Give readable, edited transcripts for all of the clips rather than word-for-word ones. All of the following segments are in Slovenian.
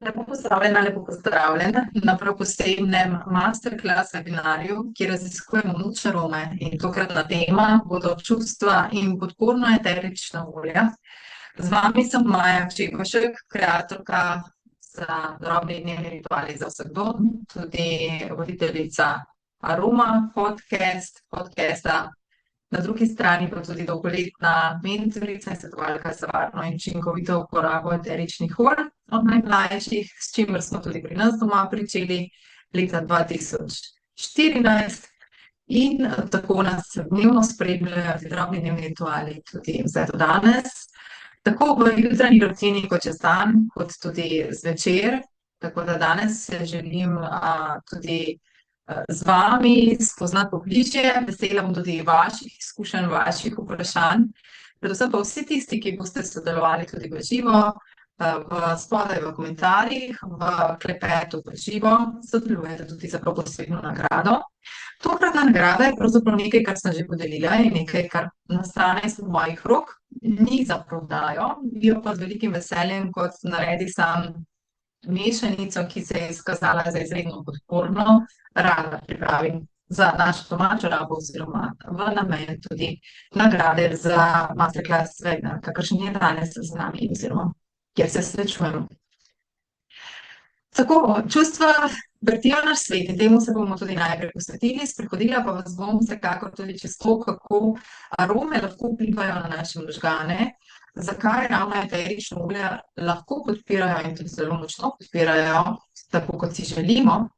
Lepo pozdravljen na prav posebnem masterclass webinarju, kjer raziskujemo moč arome in tokratna tema bodo čustva in podporna eterična olja. Z vami sem Maja Čekošek, kreatorka za drobni dnevni rituali za vsakdan, tudi voditeljica Aroma podcasta. Na drugi strani pa tudi dolgoletna mentorica in svetovalka za varno in učinkovito uporabo eteričnih olj od najmlajših, s čimer smo tudi pri nas doma pričeli leta 2014 in tako nas dnevno spremljajo ti drobni dnevni rituali tudi zdaj do danes. Tako v jutranji rutini kot čez dan, kot tudi zvečer. Tako da danes se želim tudi z vami spoznati pobližje. Vesela bom tudi vaših izkušenj, vaših vprašanj. Predvsem pa vsi tisti, ki boste sodelovali tudi v živo, spodaj v komentarjih, v klepetu v živo, sodelujete tudi za prav posebno nagrado. Tokratna nagrada je pravzaprav nekaj, kar sem že podelila, in nekaj, kar nastane iz mojih rok, ni za prodajo, jo pa z velikim veseljem, kot naredi sam mešanico, ki se je izkazala za izredno podporno, rada pripravim za našo domačo rabo oziroma v namen tudi nagrade za masterclass webinar, kakršen je danes z nami oziroma kjer se srečujemo. Tako, čustva vrtijo naš svet in temu se bomo tudi najprej posvetili, sprehodila pa vas bom vsekakor tudi čez to, kako arome lahko vplivajo na naše možgane, zakaj ravno eterična olja lahko podpirajo in tudi zelo močno podpirajo, tako kot si želimo,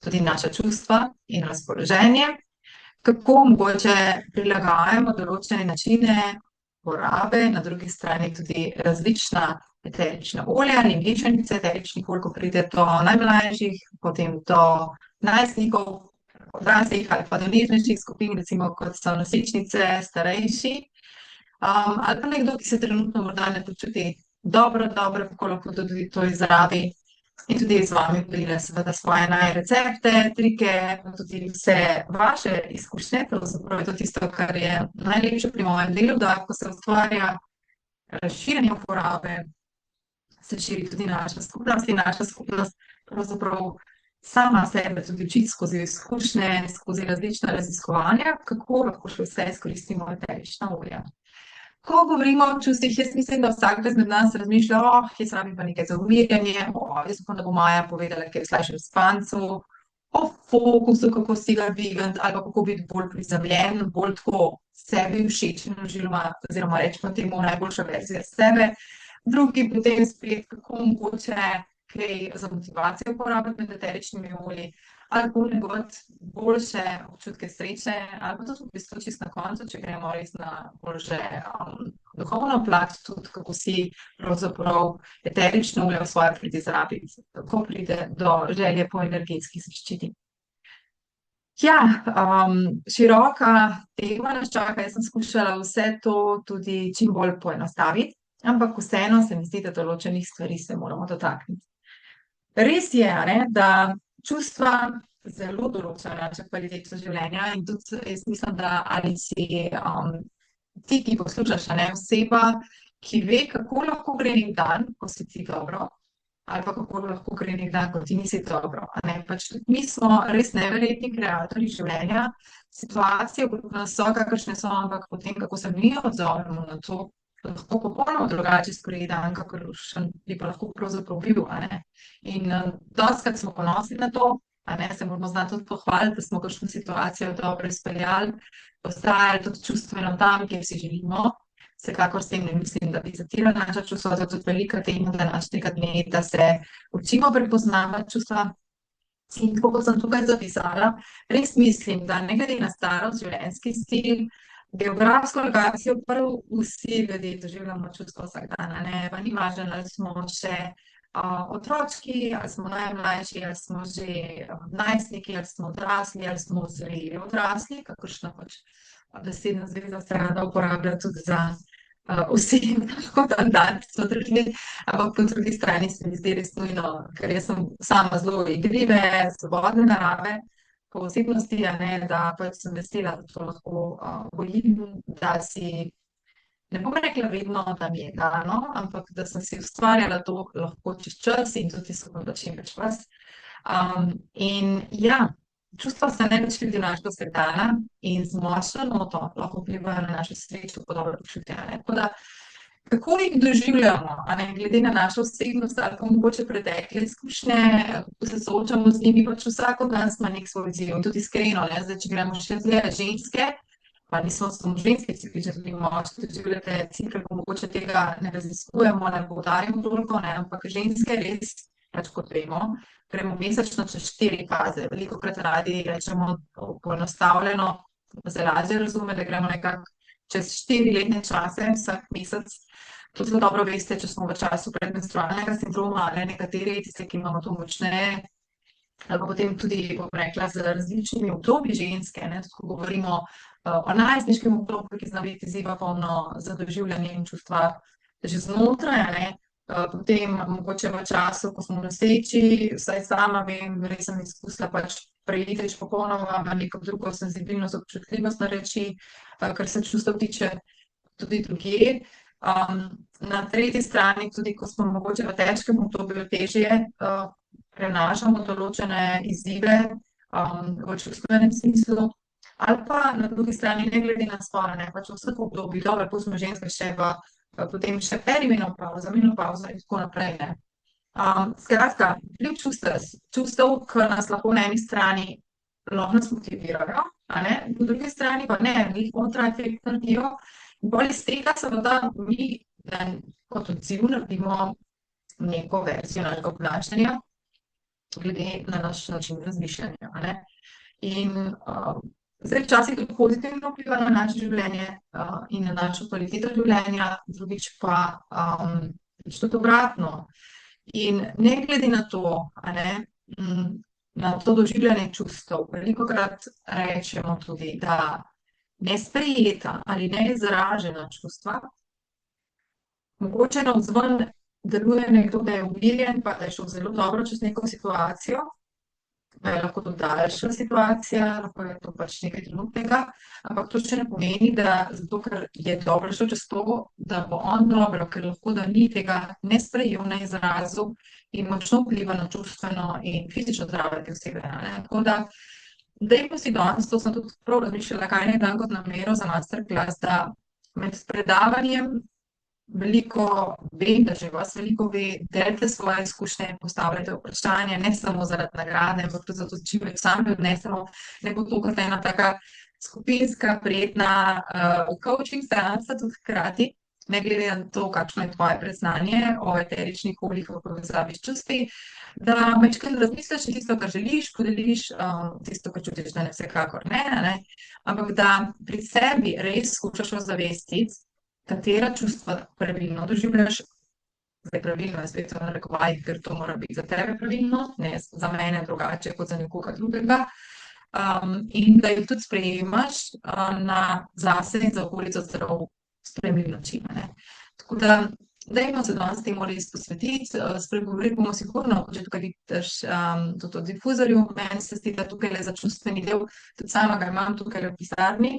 tudi naša čustva in razpoloženje, kako mogoče prilagajamo določene načine porabe, na drugi strani tudi različna eterična olja in mešanice eteričnih olj, ko pride do najmlajših, potem do najstnikov, odraslih ali pa do nežnejših skupin, recimo kot so nosečnice, starejši, ali pa nekdo, ki se trenutno morda ne počuti dobro, kako lahko tudi to izrabi. In tudi z vami podelila seveda svoje recepte, trike, pa tudi vse vaše izkušnje, pravzaprav je to tisto, kar je najlepše pri mojem delu, da ko se ustvarja razširjanje uporabe, se širi tudi naša skupnost in naša skupnost pravzaprav sama sebe tudi uči skozi izkušnje, skozi različna raziskovanja, kako lahko še vse izkoristimo eterična olja. Ko govorimo o čustvih, jaz mislim, da vsak izmed nas razmišlja, jaz rabim pa nekaj za umirjanje, jaz upam, da bo Maja povedala kaj o slajšem spancu, o fokusu, kako si ga dvigniti, ali pa kako biti bolj prizemljen, bolj tako sebi všečen, oziroma rečemo temu najboljša verzija sebe. Drugi potem spet, kako mogoče kaj za motivacijo uporabiti med eteričnimi olji, ali pa negovati boljše občutke sreče, ali pa tudi v bistvu čisto na koncu, če gremo res na bolj že duhovno plat, tudi kako si pravzaprav eterično olje v svoje predizrabiti, kako pride do želje po energetski zaščiti. Ja, široka tema nas čaka, jaz sem skušala vse to tudi čim bolj poenostaviti, ampak vseeno se mi zdi, da določenih stvari se moramo dotakniti. Res je, da čustva zelo določajo našo kvaliteto življenja in tudi jaz mislim, da ali si ti, ki poslušaš, oseba, ki ve, kako lahko gre nek dan, ko si ti dobro, ali pa kako lahko gre nek dan, ko ti nisi dobro. Pač tudi mi smo res neverjetni kreatorji življenja, situacije okrog nas so, kakršne so, ampak potem, kako se mi odzovemo na to, lahko popolnoma drugače skoraj dan, kakršen bi pa lahko pravzaprav bil, In dostikrat smo ponosni na to, se moramo znati tudi pohvaliti, da smo kakšno situacijo dobro izpeljali, ostajali tudi čustveno tam, kjer si želimo. Vsekakor s tem ne mislim, da bi zatirali naša čustva, to je tudi velika tema današnjega dne, da se učimo prepoznavati čustva. In tako kot sem tukaj zapisala, res mislim, da ne glede na starost, življenjski stil, geografsko lokacijo, prav vsi ljudje doživljamo čustva vsak dan, pa ni važno, ali smo še otročki, ali smo najmlajši, ali smo že najstniki, ali smo odrasli, ali smo zreli odrasli, kakršna pač besedna zveza se rada uporablja tudi za osebe, tako da so drugi, ampak po drugi strani se mi zdi res nujno, ker jaz sem sama zelo igrive, svobodne narave, po osebnosti, da pač sem vesela, da to lahko gojim, da si ne bom rekla vedno, da mi je dano, ampak da sem si ustvarjala to lahko čez čas in tudi skupaj čim več vas. In ja, čustva so največ ljudi našega vsakdana in z močno noto lahko vplivajo na našo srečo, po dobro počutje. Tako da, kako jih doživljamo, glede na našo osebnost ali pa mogoče pretekle izkušnje, ko se soočamo z njimi, pač vsak od nas ima nek svoj odziv. In tudi iskreno, zdaj, če gremo še dlje ženske, pa nismo samo ženske ciklične, tudi moški doživljate cikl, ko mogoče tega ne raziskujemo, ne poudarjamo toliko, ampak ženske res, pač kot vemo, gremo mesečno čez 4 faze. Velikokrat radi rečemo poenostavljeno, da se lažje razume, da gremo nekako čez 4 letne čase, vsak mesec. To zelo dobro veste, če smo v času predmenstrualnega sindroma, ali nekateri, tiste, ki imamo to močneje, ali pa potem tudi, bom rekla, z različnimi obdobji ženske, ko govorimo o najstniškem obdobju, ki zna biti izziva polno za doživljanje in čustva že znotraj, potem mogoče v času, ko smo noseči, vsaj sama vem, res sem izkusila pač preiti popolnoma v neko drugo senzibilnost, občutljivost na reči, kar se čustev tiče tudi drugje. Na tretji strani, tudi ko smo mogoče v težkem obdobju težje, prenašamo določene izzive v čustvenem smislu, ali pa na drugi strani, ne glede na spol, pač v vseh obdobjih, dobro, ko smo ženske še potem še perimenopavza, menopavza in tako naprej. Skratka, vpliv čustev, ki nas lahko na eni strani lahko nas motivirajo, po drugi strani pa ne, jih kontraefekt naredijo. In bolj iz tega seveda mi kot odziv naredimo neko verzijo našega obnašanja glede na naš način razmišljanja. In zdaj včasih tudi pozitivno vpliva na naše življenje in na našo kvaliteto življenja, drugič pa tudi obratno. In ne glede na to, na to doživljanje čustev, velikokrat rečemo tudi, da nesprejeta ali neizražena čustva, mogoče navzven deluje nekdo, da je umirjen, pa da je šel zelo dobro čez neko situacijo, da je lahko to daljša situacija, lahko je to pač nekaj trenutnega, ampak to še ne pomeni, da zato, ker je dobro šel čez to, da bo on dobro, ker lahko da ni tega ne sprejel, ne izrazil in močno vpliva na čustveno in fizično zdravje te osebe. Tako da, dajmo si danes, to sem tudi prav razmišljala, kaj naj dam kot namero za masterclass, da med predavanjem veliko vem, da že vas veliko ve, delite svoje izkušnje, postavljate vprašanja, ne samo zaradi nagrade, ampak tudi zato, čim več sami odnesemo, ne bo to kot ena taka skupinska, prijetna coaching seansa tudi hkrati, ne glede na to, kakšno je tvoje predznanje o eteričnih oljih v povezavi s čustvi, da majčkeno razmisliš tisto, kar želiš, podeliš tisto, kar čutiš, da ne vsekakor ne, ampak da pri sebi res skušaš ozavestiti, katera čustva pravilno doživljaš, zdaj pravilno je spet v narekovajih, ker to mora biti za tebe pravilno, ne za mene drugače kot za nekoga drugega, in da jih tudi sprejemaš na zase in za okolico zdrav sprejemljiv način. Tako da, dajmo se danes temu res posvetiti, spregovoriti bomo sigurno, če tukaj vidiš tudi o difuzorju, meni se zdi, da tukaj le za čustveni del, tudi sama ga imam tukaj v pisarni,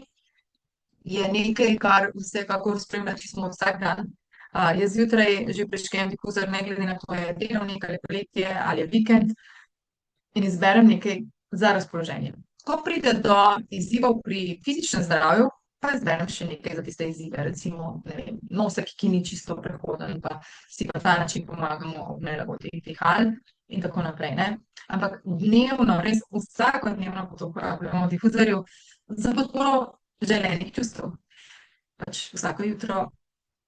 je nekaj, kar vsekakor spremlja čisto vsak dan. Jaz zjutraj že prižgem difuzor, ne glede na to, je delovnik ali poletje ali je vikend, in izberem nekaj za razpoloženje. Ko pride do izzivov pri fizičnem zdravju, pa izberem še nekaj za tiste izzive, recimo, ne vem, nosek, ki ni čisto prehoden, pa si pa ta način pomagamo ob nelagodnih dihal in tako naprej. Ampak dnevno, res vsakodnevno to uporabljamo v difuzorju za podporo želenih čustev. Pač vsako jutro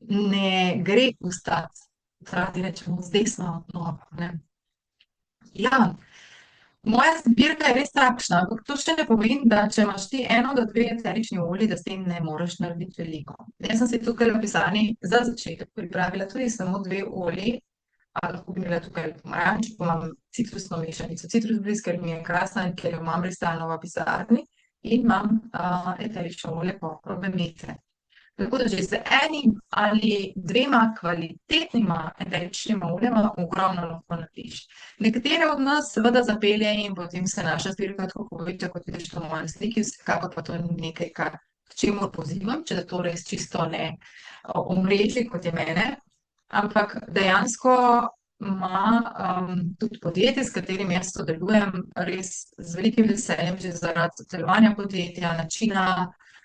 ne gre vstati, radi rečemo z desno nogo. Ja, moja zbirka je res takšna, ampak to še ne pomeni, da če imaš ti 1 do 2 eterični olji, da s tem ne moreš narediti veliko. Jaz sem si tukaj v pisarni za začetek pripravila tudi samo 2 olji, lahko bi imela tukaj pomaranč, pa imam citrusno mešanico, citrus bliss, ker mi je krasna in ker jo imam res stalno v pisarni, in imam eterično olje poprove mete. Tako da že z 1 ali 2 kvalitetnima eteričnima oljema ogromno lahko narediš. Nekatere od nas seveda zapelje in potem se naša zbirka tako poveča, kot vidiš to v moji sliki, vsekakor pa to ni nekaj, k čemur pozivam, če to res čisto ne omrežij, kot je mene, ampak dejansko ima tudi podjetje, s katerim jaz sodelujem, res z velikim veseljem, že zaradi delovanja podjetja, načina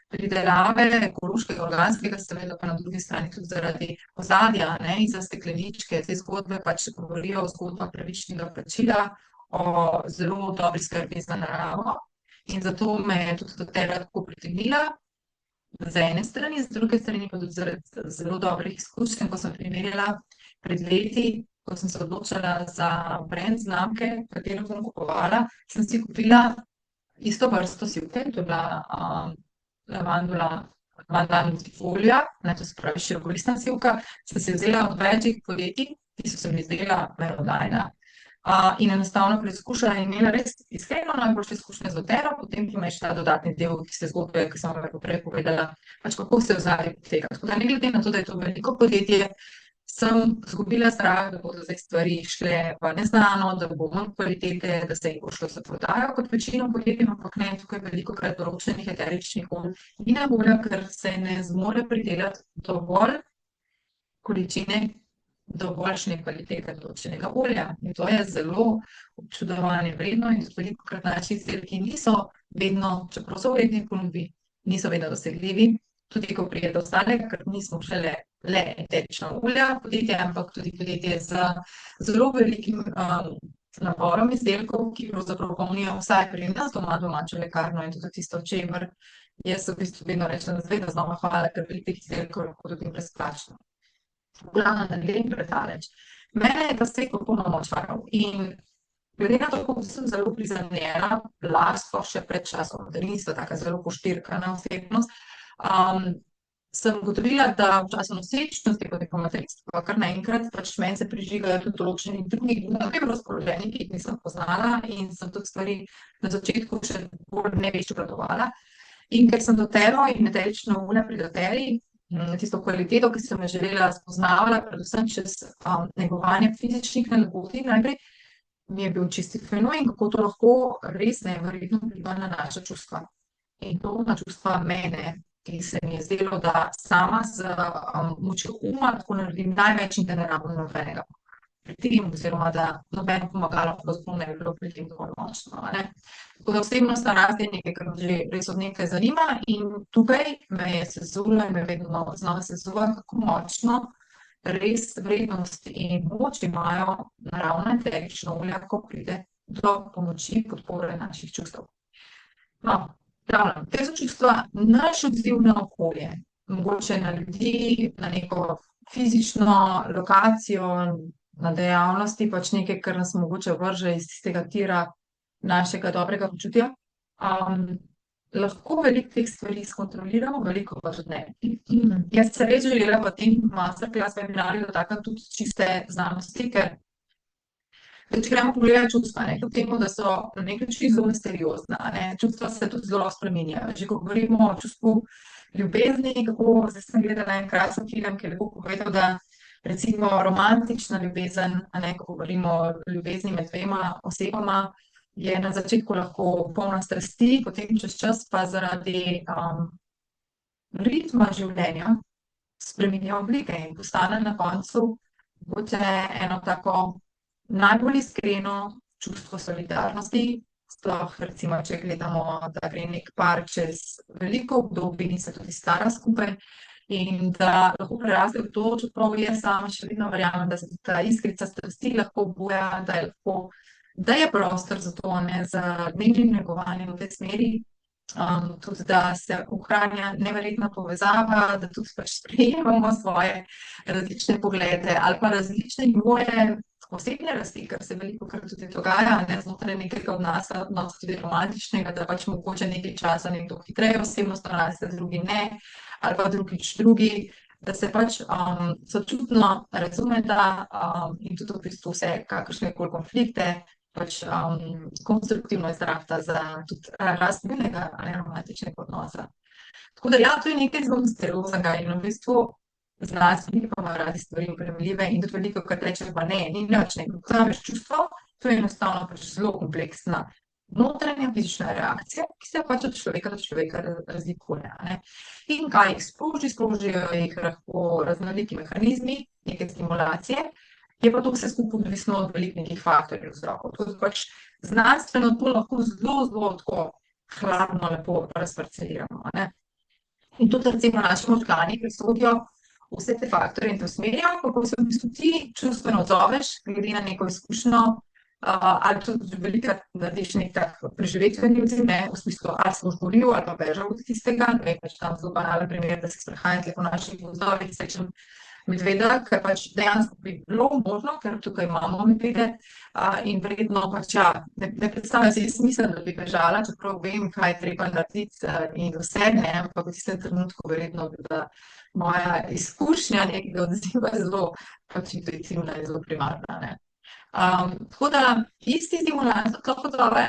pridelave, ekološkega, organskega, seveda pa na drugi strani tudi zaradi ozadja, za stekleničke. Te zgodbe pač govorijo o zgodbah pravičnega plačila, o zelo dobri skrbi za naravo. In zato me je tudi do tega tako pritegnila, z ene strani, z druge strani pa tudi zaradi zelo dobrih izkušenj, ko sem primerjala pred leti, ko sem se odločala za brand znamke, katero bom kupovala, sem si kupila isto vrsto sivke, to je bila lavandula multifolia, to se pravi širokolična sivka, sem si vzela od večjih podjetij, ki so se mi zdela merodajna. In enostavno preizkušala in imela res iskreno najboljše izkušnje z Dotero, potem pa me je še ta dodatni del, ki se zgodbe, ki sem vam prej povedala, pač kako se ozadje poteka. Tako da ne glede na to, da je to veliko podjetje, sem izgubila strah, da bodo zdaj stvari šle v neznano, da bo manj kvalitete, da se jih bo šlo za prodajo kot večino podjetij, ampak ne, tukaj velikokrat določenih eteričnih olj ni na voljo, ker se ne zmore pridelati dovolj količine, dovoljšne kvalitete določenega olja. In to je zelo občudovanje vredno in tudi velikokrat naši izdelki niso vedno, čeprav so v redni ponudbi, niso vedno dosegljivi, tudi ko pride do ostalega, ker nismo šele le eterična olja podjetja, ampak tudi podjetje z zelo velikim naborom izdelkov, ki pravzaprav polnijo vsaj pri nas doma domačo lekarno in tudi tisto, o čemer jaz v bistvu vedno rečem, vedno znova hvala, ker veliko teh izdelkov lahko dobim brezplačno. V glavnem, da ne grem predaleč. Mene je ta svet popolnoma očaral in glede na to, kako sem zelo prizadela, sploh še pred časom, da nisem taka zelo poštirkana osebnost, sem ugotovila, da v času nosečnosti, kot je pa materinstva, kar naenkrat pač meni se prižigajo tudi določeni drugi razpoloženi, ki jih nisem poznala in sem tudi stvari na začetku še bolj nevešče obvladovala. In ker sem Dotero in eterično olje pri Doteri, tisto kvaliteto, ki sem jo želela, spoznavala, predvsem čez negovanje fizičnih nalogotij najprej, mi je bil čisti fenomen, kako to lahko res neverjetno vpliva na naša čustva. In to na čustva mene, ki se mi je zdelo, da sama z močjo uma tako naredim največ in da ne rabim nobenega pri tem, oziroma da nobeno pomagalo pravzaprav ne bi bilo pri tem dovolj močno. Tako da osebnostna rast je nekaj, kar me že res od nekaj zanima in tukaj me je sezulo in me vedno znova sezuva, kako močno res vrednost in moč imajo naravna eterična olja, ko pride do pomoči, podpore naših čustev. No, pravno, te so čustva naš odziv na okolje, mogoče na ljudi, na neko fizično lokacijo, na dejavnosti, pač nekaj, kar nas mogoče vrže iz tistega tira našega dobrega počutja. Lahko veliko teh stvari skontroliramo, veliko pa tudi ne. Jaz se res želela v tem masterclass webinarju dotakniti tudi čiste znanosti, ker če gremo pogledati čustva, kljub temu, da so na nek način zelo misteriozna, čustva se tudi zelo spreminjajo. Že ko govorimo o čustvu ljubezni, kako zdaj sem gledala en krasen film, ki je lepo povedal, da recimo romantična ljubezen, ko govorimo o ljubezni med dvema osebama, je na začetku lahko polna strasti, potem čez čas pa zaradi ritma življenja spreminja oblike in postane na koncu mogoče eno tako najbolj iskreno čustvo solidarnosti, sploh recimo, če gledamo, da gre nek par čez veliko obdobje in se tudi stara skupaj, in da lahko preraste v to, čeprav jaz sama še vedno verjamem, da se ta iskrica strasti lahko obuja, da je prostor za to, z dnevnim negovanjem v tej smeri, tudi da se ohranja neverjetna povezava, da tudi pač sprejemamo svoje različne poglede ali pa različne nivoje osebne rasti, kar se velikokrat tudi dogaja, znotraj nekega odnosa, tudi romantičnega, da pač mogoče nekaj časa nekdo hitreje osebnostno raste, drugi ne, ali pa drugi, da se pač sočutno razumeta in tudi v bistvu vse kakršnekoli konflikte pač konstruktivno izrahta za tudi rast njunega romantičnega odnosa. Tako da ja, to je nekaj zelo misterioznega in v bistvu znanstveniki pa imajo radi stvari oprijemljive in tudi velikokrat rečejo, pa ne, ni nič, ko vzameš čustvo, to je enostavno pač zelo kompleksna notranja fizična reakcija, ki se pač od človeka do človeka razlikuje, ne. In kaj jih sproži? Sprožijo jih lahko raznoliki mehanizmi, neke stimulacije, je pa to vse skupaj odvisno od veliko nekih faktorjev vzrokov. Tako da pač znanstveno to lahko zelo, zelo tako hladno lepo razparceliramo, ne. In tudi recimo naši možgani, ki sodijo vse te faktorje in te usmerjajo, kako se v bistvu ti čustveno odzoveš, glede na neko izkušnjo, ali tudi velikokrat narediš neki tak preživetveni odziv, ne, v smislu, ali si boš boril ali pa bežal od tistega, ne, pač tam zelo banalen primer, da se sprehajam tule po naših gozdovih, srečam medveda, ker pač dejansko bi bilo možno, ker tukaj imamo medvede, in verjetno pač ne predstavljam si smisel, da bi bežala, čeprav vem, kaj je treba narediti, in vse, ne, ampak v tistem trenutku verjetno bi bila moja izkušnja nekega odziva zelo pač intuitivna in zelo primarna, ne. Tako da isti stimulant lahko odzove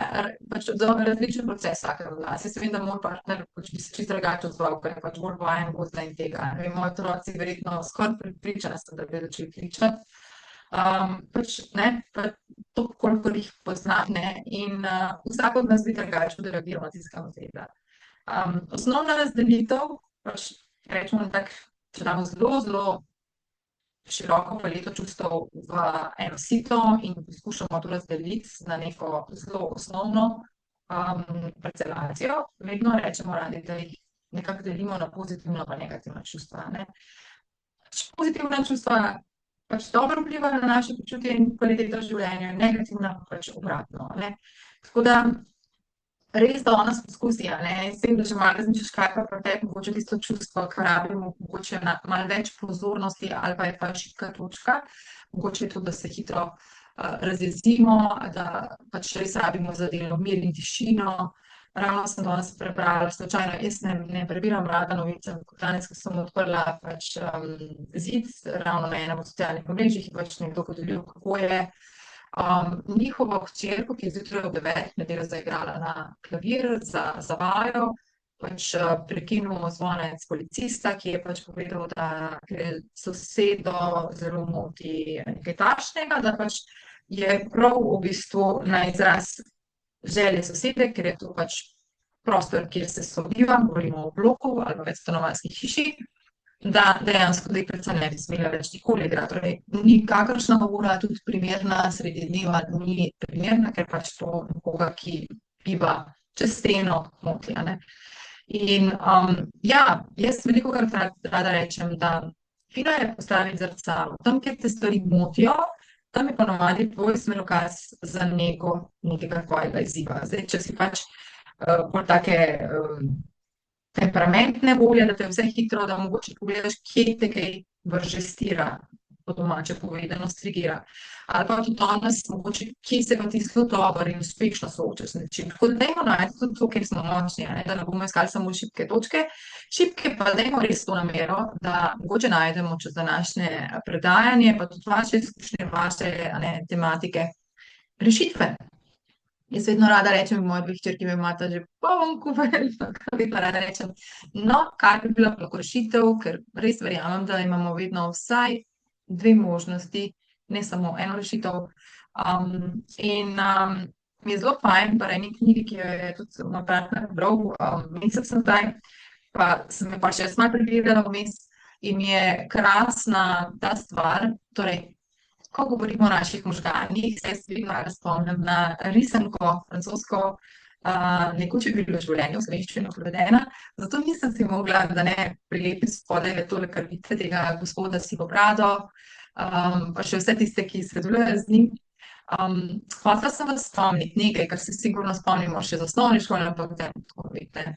pač odzove različne procese vsakega od nas. Jaz vem, da moj partner pač bi se čisto drugače odzval, ker je pač bolj vajen gozda in tega. Ne vem, moji otroci verjetno skoraj prepričana sem, da bi začeli kričati. Pač ne, to, kolikor jih poznam, ne, in vsak od nas bi drugače odreagiral na tistega medveda. Osnovna razdelitev, pač rečemo tako, če damo zelo, zelo široko paleto čustev v eno sito in poskušamo to razdeliti na neko zelo osnovno parcelacijo, vedno rečemo radi, da jih nekako delimo na pozitivna pa negativna čustva, ne. Pozitivna čustva pač dobro vplivajo na naše počutje in kvaliteto življenja, negativna pa pač obratno, ne. Tako da res danes poskusi, a ne, s tem, da že malo razmišljaš, kaj pa pri tebi mogoče tisto čustvo, ke rabimo mogoče malo več pozornosti ali pa je pa šibka točka. Mogoče je to, da se hitro razjezimo, da pač res rabimo za delo mir in tišino. Ravno sem danes prebrala slučajno, jaz ne prebiram rada novic, ampak danes, ko sem odprla pač zid, ravno na enem od socialnih omrežjih, je pač nekdo podelil, kako je njihovo hčerko, ki je zjutraj ob 9 nedeljo zaigrala na klavir za vajo, pač prekinil zvonec policista, ki je pač povedal, da sosedo zelo moti nekaj takšnega, da pač je prav v bistvu na izraz želje sosede, ker je to pač prostor, kjer se sobiva, govorimo o bloku ali pa večstanovanjski hiši, da dejansko deklica ne bi smela več nikoli igrati. Torej, nikakršna ura, tudi primerna sredi dneva ni primerna, ker pač to nekoga, ki biva čez steno, moti, a ne. In jaz velikokrat rada rečem, da fino je postaviti zrcalo. Tam, kjer te stvari motijo, tam je ponavadi tvoj smerokaz za nego nekega tvojega izziva. Zdaj, če si pač bolj take temperamentne volje, da te vse hitro, da mogoče pogledaš, kje te kaj vrže stira, po domače povedano, strigira. Ali pa tudi danes mogoče, kje se pa ti zelo dobro in uspešno soočaš z nečim. Tako da dajmo najti tudi to, kjer smo močni, a ne, da ne bomo iskali samo šibke točke. Šibke pa dajmo res to namero, da mogoče najdemo čez današnje predajanje, pa tudi vaše izkušnje, vaše, a ne, tematike, rešitve. Jaz vedno rada rečem, moji dve hčerki me imata že poln kufer, vedno rada rečem, no, kaj bi bila lahko rešitev, ker res verjamem, da imamo vedno vsaj dve možnosti, ne samo eno rešitev. In mi je zelo fajn pri eni knjigi, ki jo je tudi moj partner bral, mesec nazaj, pa sem jo pa še jaz malo prebirala vmes in mi je krasna ta stvar, torej, ko govorimo o naših možganih, se jaz vedno rada spomnim na risanko francosko, Nekoč je bilo življenje v slovenščino prevedena, zato nisem si mogla, da ne prilepim spodaj tole krvice tega gospoda s sivo brado, pa še vse tiste, ki sodelujejo z njim. Hotela sem vas spomniti nekaj, kar se sigurno spomnimo še iz osnovne šole, ampak tako veste.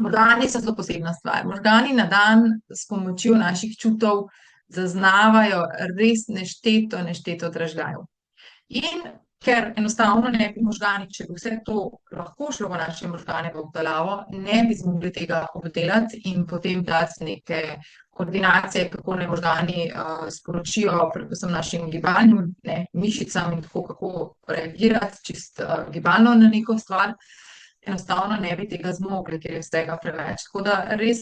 Možgani so zelo posebna stvar. Možgani na dan s pomočjo naših čutov zaznavajo res nešteto dražljajev. In ker enostavno ne bi možgani, če bi vse to lahko šlo v naše možgane v obdelavo, ne bi zmogli tega obdelati in potem dati neke koordinacije, kako naj možgani sporočijo predvsem našim gibalnim mišicam in tako, kako reagirati čisto gibalno na neko stvar. Enostavno ne bi tega zmogli, ker je vsega preveč. Tako da res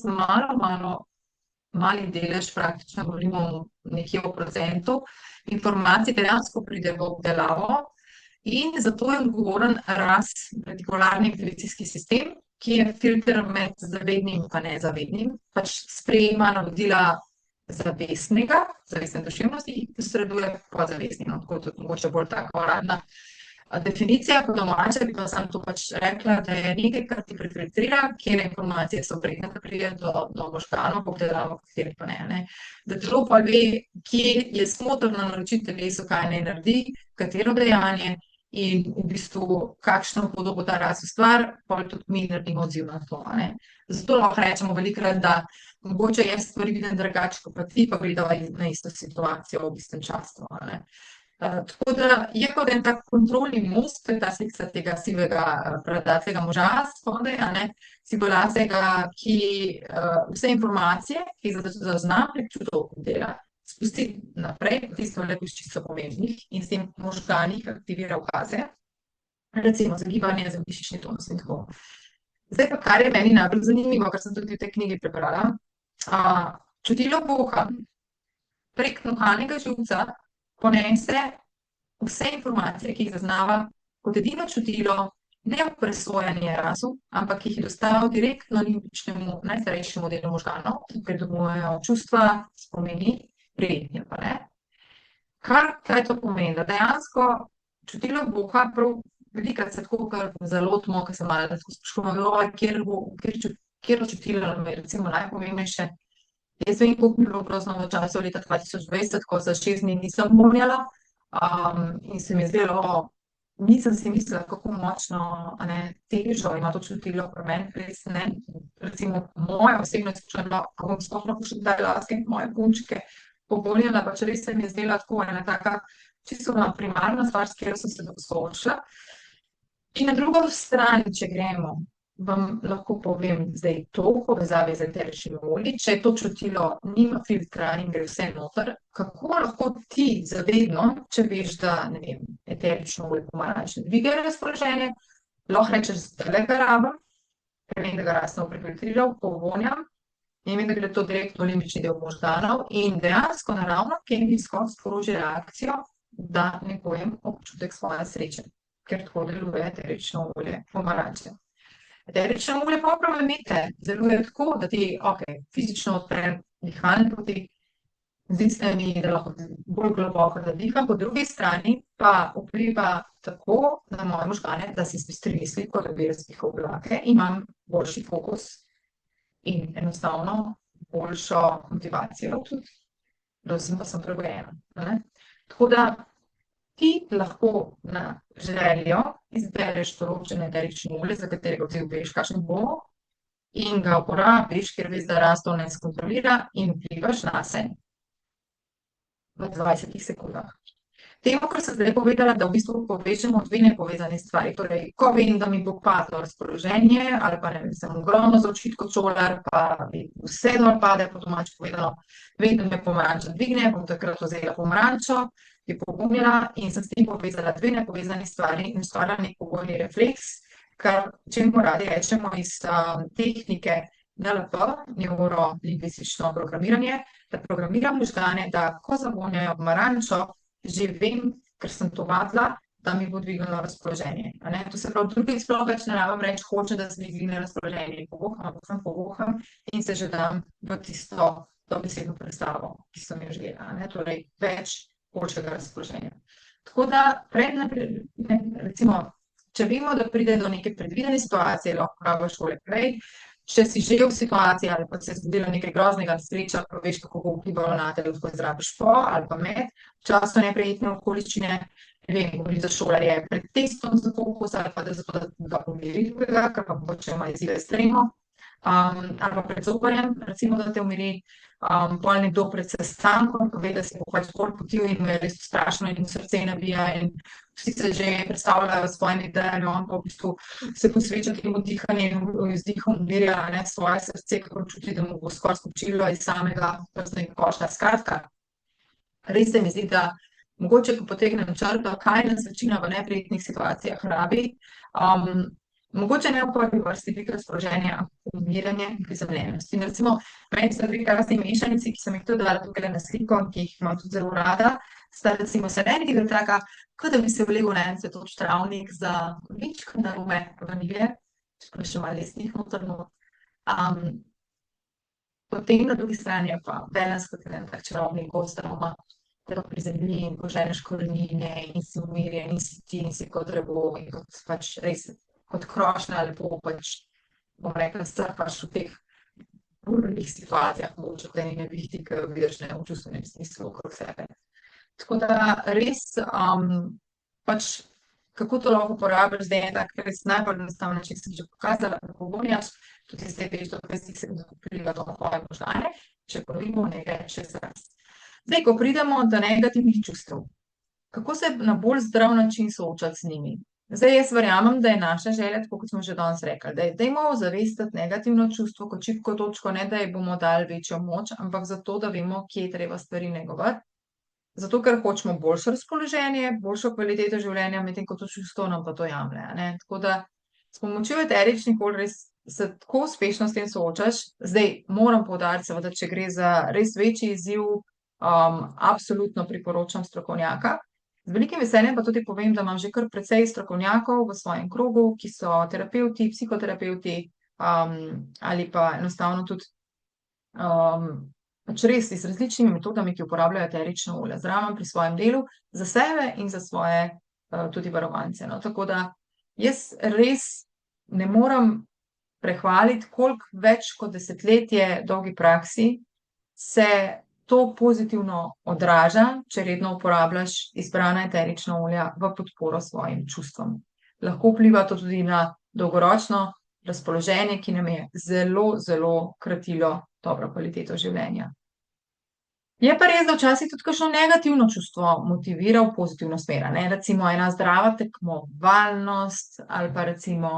mali delež, praktično govorimo nekje o procentu, informacij dejansko pride v obdelavo In zato je odgovoren retikularni aktivacijski sistem, ki je filter med zavednim in nezavednim, pač sprejema navodila zavestne duševnosti in posreduje podzavestni, tako tudi mogoče bolj taka uradna definicija, po domače bi pa samo to pač rekla, da je nekaj, kar ti prefiltrira, kjer informacije so predne, da pride do možganov, po katerih pa ne. Da telo pa ve, kje je smotrno naročiti telesu, kaj naj naredi, katero dejanje in v bistvu kakšno podobo ta raz ustvari, potem tudi mi naredimo odziv na to, ne. Zato lahko rečemo velikokrat, da mogoče jaz stvari vidim drugače, kot pa ti, pa gledava na isto situacijo v istem času, ne. Tako da je kot en tak kontrolni most, to je ta slika tega sivega bradatega moža spodaj, ne, sivolasega, ki vse informacije, ki jih zazna prek čutov dela, spusti naprej, tisto le čisto pomembnih in s tem možganih aktivira ukaze, recimo za gibanje, za mišični tonus in tako. Zdaj pa, kar je meni najbolj zanimivo, kar sem tudi v tej knjigi prebrala, čutilo boha prek nohalnega živca ponese vse informacije, ki jih zaznava kot edino čutilo, ne v presojanje razu, ampak jih je dostavil direktno limbičnemu, najstarejšemu delu možganov, ki predomujejo čustva, spomini, prijetni pa ne. Kaj to pomeni? Da dejansko čutilo boha prav velikokrat se tako kar zalotimo, ko se malo tako sprašujemo, katero čutilo nam je recimo najpomembnejše. Jaz vem, koliko mi je bilo grozno v času leta 2020, ko za 6 dni nisem vonjala, in se mi je zdelo, nisem si mislila, kako močno težo ima to čutilo pri meni, res ne, recimo moja osebna izkušnja je bila, ko bom sploh lahko še kdaj laske moje punčke povonjala, pač res se mi je zdela tako ena taka čisto primarna stvar, s katero sem se soočila. In na drugo stran, če gremo, vam lahko povem zdaj to v povezavi z eteričnimi olji, če to čutilo nima filtra in gre vse noter, kako lahko ti zavedno, če veš, da, ne vem, eterično olje pomarančne dviga razpoloženje, lahko rečeš, da ga rabim, ker vem, da ga rasno prefiltriral, povonjam in vem, da gre to direktno v limbični del možganov in dejansko naravno kemijsko sproži reakcijo, da ne pojem občutek svoje sreče, ker tako deluje eterično olje pomarančne. Eterično olje pa imite, deluje tako, da ti, fizično odpre dihalne poti, zdi se mi, da lahko bolj globoko zadiham, po drugi strani pa vpliva tako na moje možgane, da si zbistri misli, kot da bi razpihal oblake, imam boljši fokus in enostavno boljšo motivacijo tudi, da sem prebojena. Tako da ti lahko na željo izbereš določene eterične olje, za katerega veš, kakšen bo, in ga uporabiš, ker veš, da rast to ne skontrolira in vplivaš nase v 20 sekundah. Temu, kar sem zdaj povedala, da v bistvu povežemo dve nepovezane stvari. Torej, ko vem, da mi bo padlo razpoloženje, ali pa ne vem, sem ogromno zaučit kot šolar, pa vse dol pade, po domače povedano, vem, da me pomaranča dvigne, bom takrat vzela pomarančo, je pogumila in sem s tem povezala dve nepovezane stvari in ustvarila nek pogojni refleks, kar čemu radi rečemo iz tehnike NLP, neurolingvistično programiranje, da programiram možgane, da ko zavonjajo pomarančo, že vem, ker sem to vadila, da mi bo dvignilo razpoloženje. To se pravi, drugih sploh več ne rabim reči, hoče, da se mi dvigne razpoloženje. Povoham in se že dam v tisto dobesedno predstavo, ki sem jo želela. Torej, več boljšega razpoloženja. Tako da, recimo, če vemo, da pride do neke predvidene situacije, lahko rabiš šole prej, če si že v situaciji ali pa se je zgodilo nekaj groznega nesreča, pa veš, kako bo vplivalo na te, lahko izrabiš po ali pa med často neprijetne okoliščine, ne vem, govori za šolarje pred testom za fokus ali pa zato, da ga pomiri drugega, ker pa bo če ima izzive ekstremno, ali pa pred zoparjem, recimo, da te umiri, pol nekdo pred sestankom, ko ve, da se bo pač bolj potil in me res strašno in srce nabija in vsi se že predstavljajo s svojimi idejami, on pa v bistvu se posveča temu dihanju in z dihom umirja svoje srce, kako čuti, da mu bo skoraj skočilo iz samega prstnega koša. Skratka, res se mi zdi, da mogoče, ko potegnem črto, kaj nas večina v neprijetnih situacijah rabi, Mogoče ne v prvi vrsti dvig razpoloženja, umiranje in prizemljenost. In recimo, meni sta dve krasni mešanici, ki sem jih tudi dala tukaj na sliko, ki jih imam tudi zelo rada, sta recimo selen, ki gre taka, kot da bi se vlekel na en cvetoč travnik za količk narume vanilje, čeprav še malo lesnih noter not. Potem na drugi strani je pa balans, kot je en tak čarobni gost aroma, te pa prizemlji in poženeš korenine in si umirjen in si ti in si kot drevo in kot pač res kot krošnja lepo pač, bom rekla, surfaš v teh burnih situacijah, mogoče v tej nevihti, ki jo vidiš v čustvenem smislu okrog sebe. Tako da res pač kako to lahko uporabiš, zdaj je en tak res najbolj enostaven način, sem že pokazala, kako gonjaš, tudi zdaj veš, da se vpliva to na tvoje možgane, če povemo nekaj čez raz. Zdaj, ko pridemo do negativnih čustev, kako se na bolj zdrav način soočati z njimi? Zdaj, jaz verjamem, da je naša želja, tako kot smo že danes rekli, da dajmo ozavestiti negativno čustvo kot šibko točko, ne da ji bomo dali večjo moč, ampak zato, da vemo, kje je treba stvari negovati. Zato, ker hočemo boljše razpoloženje, boljšo kvaliteto življenja, medtem ko to čustvo nam pa to jemlje, ne. Tako da s pomočjo eteričnih olj res se tako uspešno s tem soočaš. Zdaj, moram poudariti seveda, če gre za res večji izziv, absolutno priporočam strokovnjaka. Z velikim veseljem pa tudi povem, da imam že kar precej strokovnjakov v svojem krogu, ki so terapevti, psihoterapevti, ali pa enostavno tudi, pač res z različnimi metodami, ki uporabljajo eterična olja zraven pri svojem delu, za sebe in za svoje, tudi varovance, no. Tako da jaz res ne morem prehvaliti, koliko več kot desetletje dolgi praksi se to pozitivno odraža, če redno uporabljaš izbrana eterična olja v podporo svojim čustvom. Lahko vpliva to tudi na dolgoročno razpoloženje, ki nam je zelo, zelo kratilo dobro kvaliteto življenja. Je pa res, da včasih tudi kakšno negativno čustvo motivira v pozitivno smer, a ne, recimo ena zdrava tekmovalnost ali pa recimo,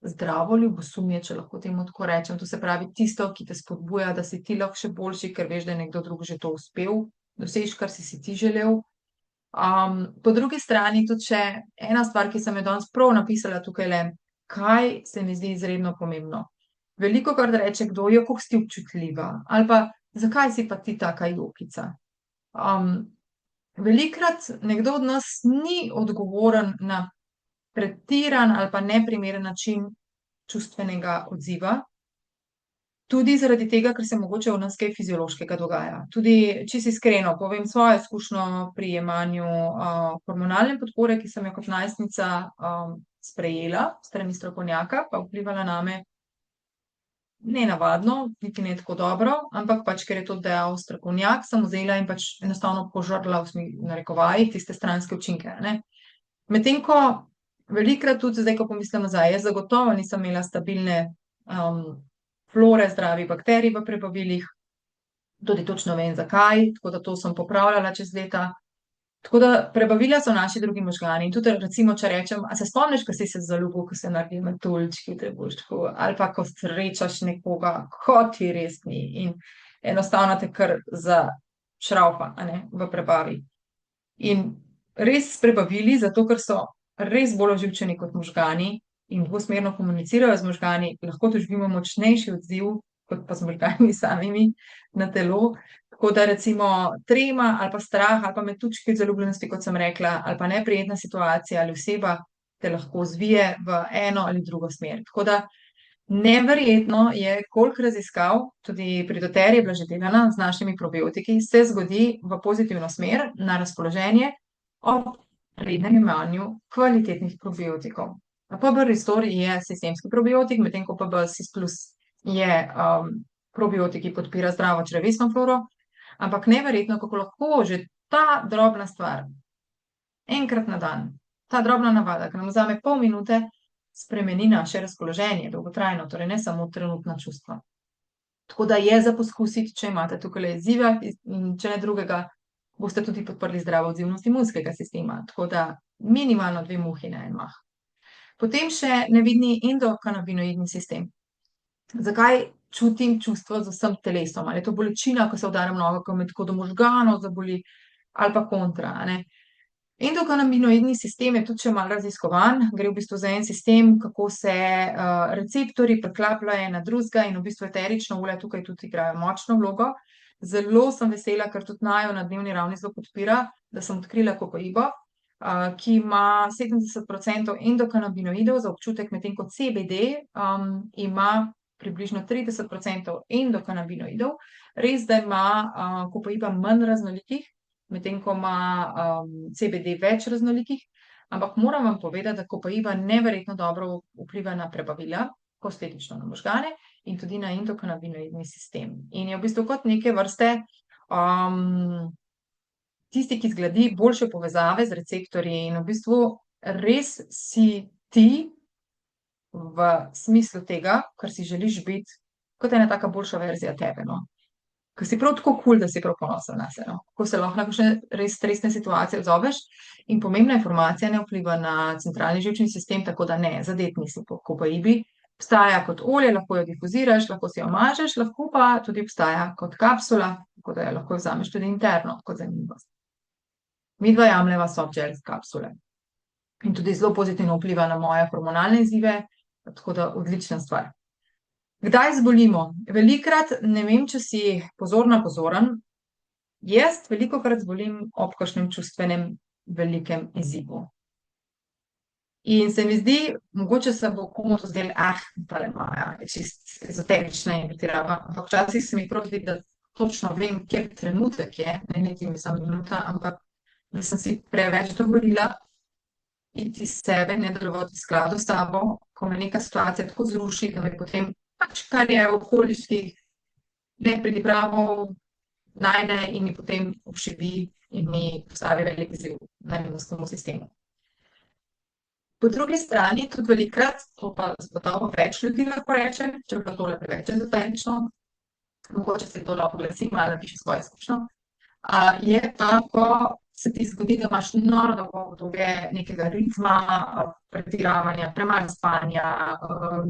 zdravo ljubosumje, če lahko temu tako rečem, to se pravi tisto, ki te spodbuja, da si ti lahko še boljši, ker veš, da je nekdo drug že to uspel doseči, kar si ti želel. Po drugi strani tudi še ena stvar, ki sem jo danes prav napisala tukajle, kaj se mi zdi izredno pomembno. Velikokrat reče kdo: "Ja, koliko si ti občutljiva," ali pa: "Zakaj si pa ti taka jokica?" Velikokrat nekdo od nas ni odgovoren na pretiran ali pa neprimeren način čustvenega odziva, tudi zaradi tega, ker se mogoče v nas kaj fiziološkega dogaja. Tudi čisto iskreno povem svojo izkušnjo pri jemanju, hormonalne podpore, ki sem jo kot najstnica, sprejela s strani strokovnjaka, pa vplivala name nenavadno, niti ne tako dobro, ampak pač, ker je to dejal strokovnjak, sem vzela in pač enostavno požrla v narekovajih tiste stranske učinke, a ne. Medtem ko velikokrat tudi zdaj, ko pomislim nazaj, jaz zagotovo nisem imela stabilne, flore zdravih bakterij v prebavilih, tudi točno vem, zakaj, tako da to sem popravljala čez leta. Tako da prebavila so naši drugi možgani in tudi recimo, če rečem: "A se spomniš, ko si se zaljubil, ko se naredijo metuljčki v trebuščku?" Ali pa ko srečaš nekoga, ko ti res ni in enostavno te kar zašravfa, a ne, v prebavi. In res s prebavili, zato ker so res bolj oživčeni kot možgani in dvosmerno komunicirajo z možgani, lahko doživimo močnejši odziv kot pa z možgani samimi na telo. Tako da recimo trema ali pa strah ali pa metuljčki od zaljubljenosti, kot sem rekla, ali pa neprijetna situacija ali oseba te lahko zvije v eno ali drugo smer. Tako da neverjetno je, koliko raziskav, tudi pri doTERRA je bila že delana z našimi probiotiki, se zgodi v pozitivno smer na razpoloženje ob rednem jemanju kvalitetnih probiotikov. PB Restore je sistemski probiotik, medtem ko PB Sis Plus je, probiotik, ki podpira zdravo črevesno floro. Ampak neverjetno, kako lahko že ta drobna stvar enkrat na dan, ta drobna navada, ki nam vzame pol minute, spremeni naše razpoloženje dolgotrajno, torej ne samo trenutna čustva. Tako da je za poskusiti, če imate tukajle izzive, in če ne drugega, boste tudi podprli zdravo odzivnost imunskega sistema. Tako da minimalno 2 muhi na en mah. Potem še nevidni endokanabinoidni sistem. Zakaj čutim čustva z vsem telesom? Ali je to bolečina, ko se udarjam nogo, ko me tako do možganov zaboli, ali pa kontra, a ne. Endokanabinoidni sistem je tudi še malo raziskovan, gre v bistvu za en sistem, kako se receptorji preklapljajo na drugega in v bistvu eterična olja tukaj tudi igrajo močno vlogo. Zelo sem vesela, ker tudi najo na dnevni ravni zelo podpira, da sem odkrila kokoibo, ki ima 70% endokanabinoidov za občutek, medtem ko CBD ima približno 30% endokanabinoidov. Res, da ima kokoiba manj raznolikih, medtem ko ima CBD več raznolikih, ampak moram vam povedati, da kokoiba neverjetno dobro vpliva na prebavila, posledično na možgane in tudi na endokanabinoidni sistem. In je v bistvu kot neke vrste tisti, ki zgledi boljše povezave z receptorji in v bistvu res si ti v smislu tega, kar si želiš biti, kot ena taka boljša verzija tebe, no. Ker si prav tako kul, da si prav ponosen nase, no. Ko se lahko na kakšne res stresne situacije odzoveš in pomembna informacija, ne vpliva na centralni živčni sistem, tako da ne, zadet nisi po kokoibi. Obstaja kot olje, lahko jo difuziraš, lahko si jo mažeš, lahko pa tudi obstaja kot kapsula, tako da jo lahko vzameš tudi interno, kot zanimivost. Midva jemljeva soft gel kapsule. In tudi zelo pozitivno vpliva na moje hormonalne izzive, tako da odlična stvar. Kdaj zbolimo? Velikokrat, ne vem, če si pozoren, jaz velikokrat zbolim ob kakšnem čustvenem velikem izzivu. In se mi zdi, mogoče se bo komu to zdelo, tale Maja je čisto ezoterična in pretirava, ampak včasih se mi prav zdi, da točno vem, kjer trenutek je, ne niti mislim minuta, ampak da sem si preveč dovolila iti iz sebe, ne delovati v skladu s sabo, ko me neka situacija tako zruši, da me potem kar je v okoliških nepripravov najde in mi potem obšibi in mi postavi velik izziv na imunskemu sistemu. Po drugi strani, tudi velikokrat, to pa zagotovo več ljudi lahko reče, če bi bilo tole preveč ezoterično, mogoče se to lahko oglasi, malo napiši svojo izkušnjo, je pa, ko se ti zgodi, da imaš noro dolgo obdobje nekega ritma, pretiravanja, premalo spanja,